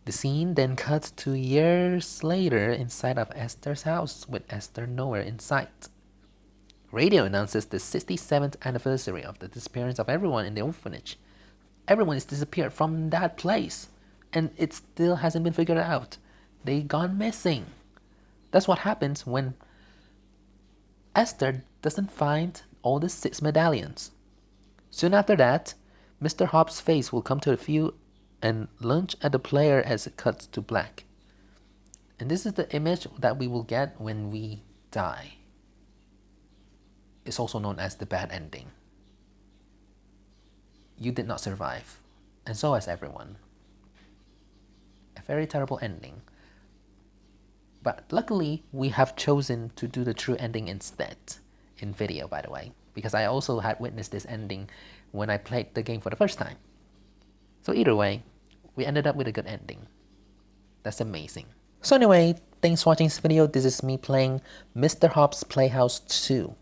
The scene then cuts to years later inside of Esther's house with Esther nowhere in sight. Radio announces the 67th anniversary of the disappearance of everyone in the orphanage. Everyone is disappeared from that place. and it still hasn't been figured out. They gone missing. That's what happens when Esther doesn't find all the 6 medallions. Soon after that, Mr. Hopp's face will come to view and lunge at the player as it cuts to black. And this is the image that we will get when we die. It's also known as the bad ending. You did not survive, and so has everyone. A very terrible ending. But luckily, we have chosen to do the true ending instead, in video by the way, because I also had witnessed this ending when I played the game for the first time. So either way, we ended up with a good ending. That's amazing. So anyway, thanks for watching this video. This is me playing Mr. Hopp's Playhouse 2,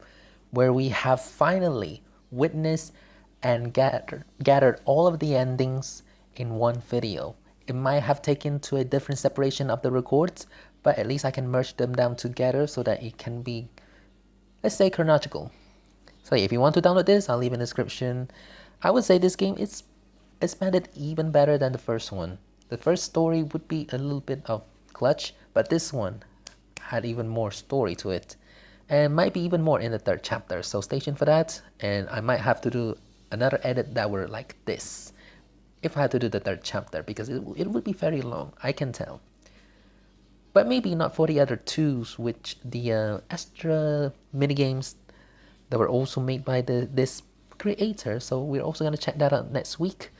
where we have finally witnessed and gathered all of the endings in one video. It might have taken to a different separation of the records, but at least I can merge them down together so that it can be, let's say, chronological. So if you want to download this, I'll leave in the description. I would say this game is expanded even better than the first one. The first story would be a little bit of clutch, but this one had even more story to it, and might be even more in the 3rd chapter, so stay tuned for that. And I might have to do another edit that were like this if I had to do the 3rd chapter, because it would be very long, I can tell. But maybe not for the other 2s, which the extra minigames that were also made by this creator, so we're also going to check that out next week.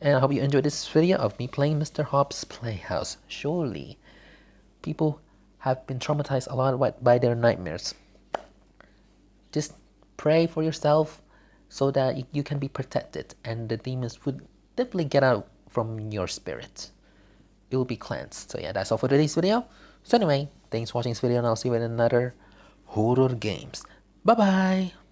And I hope you enjoyed this video of me playing Mr. Hopp's Playhouse. Surely people have been traumatized a lot by their nightmares. Just pray for yourself so that you can be protected, and the demons would definitely get out from your spirit. It will be cleansed. So yeah, that's all for today's video. So anyway, thanks for watching this video, and I'll see you in another horror games. Bye bye.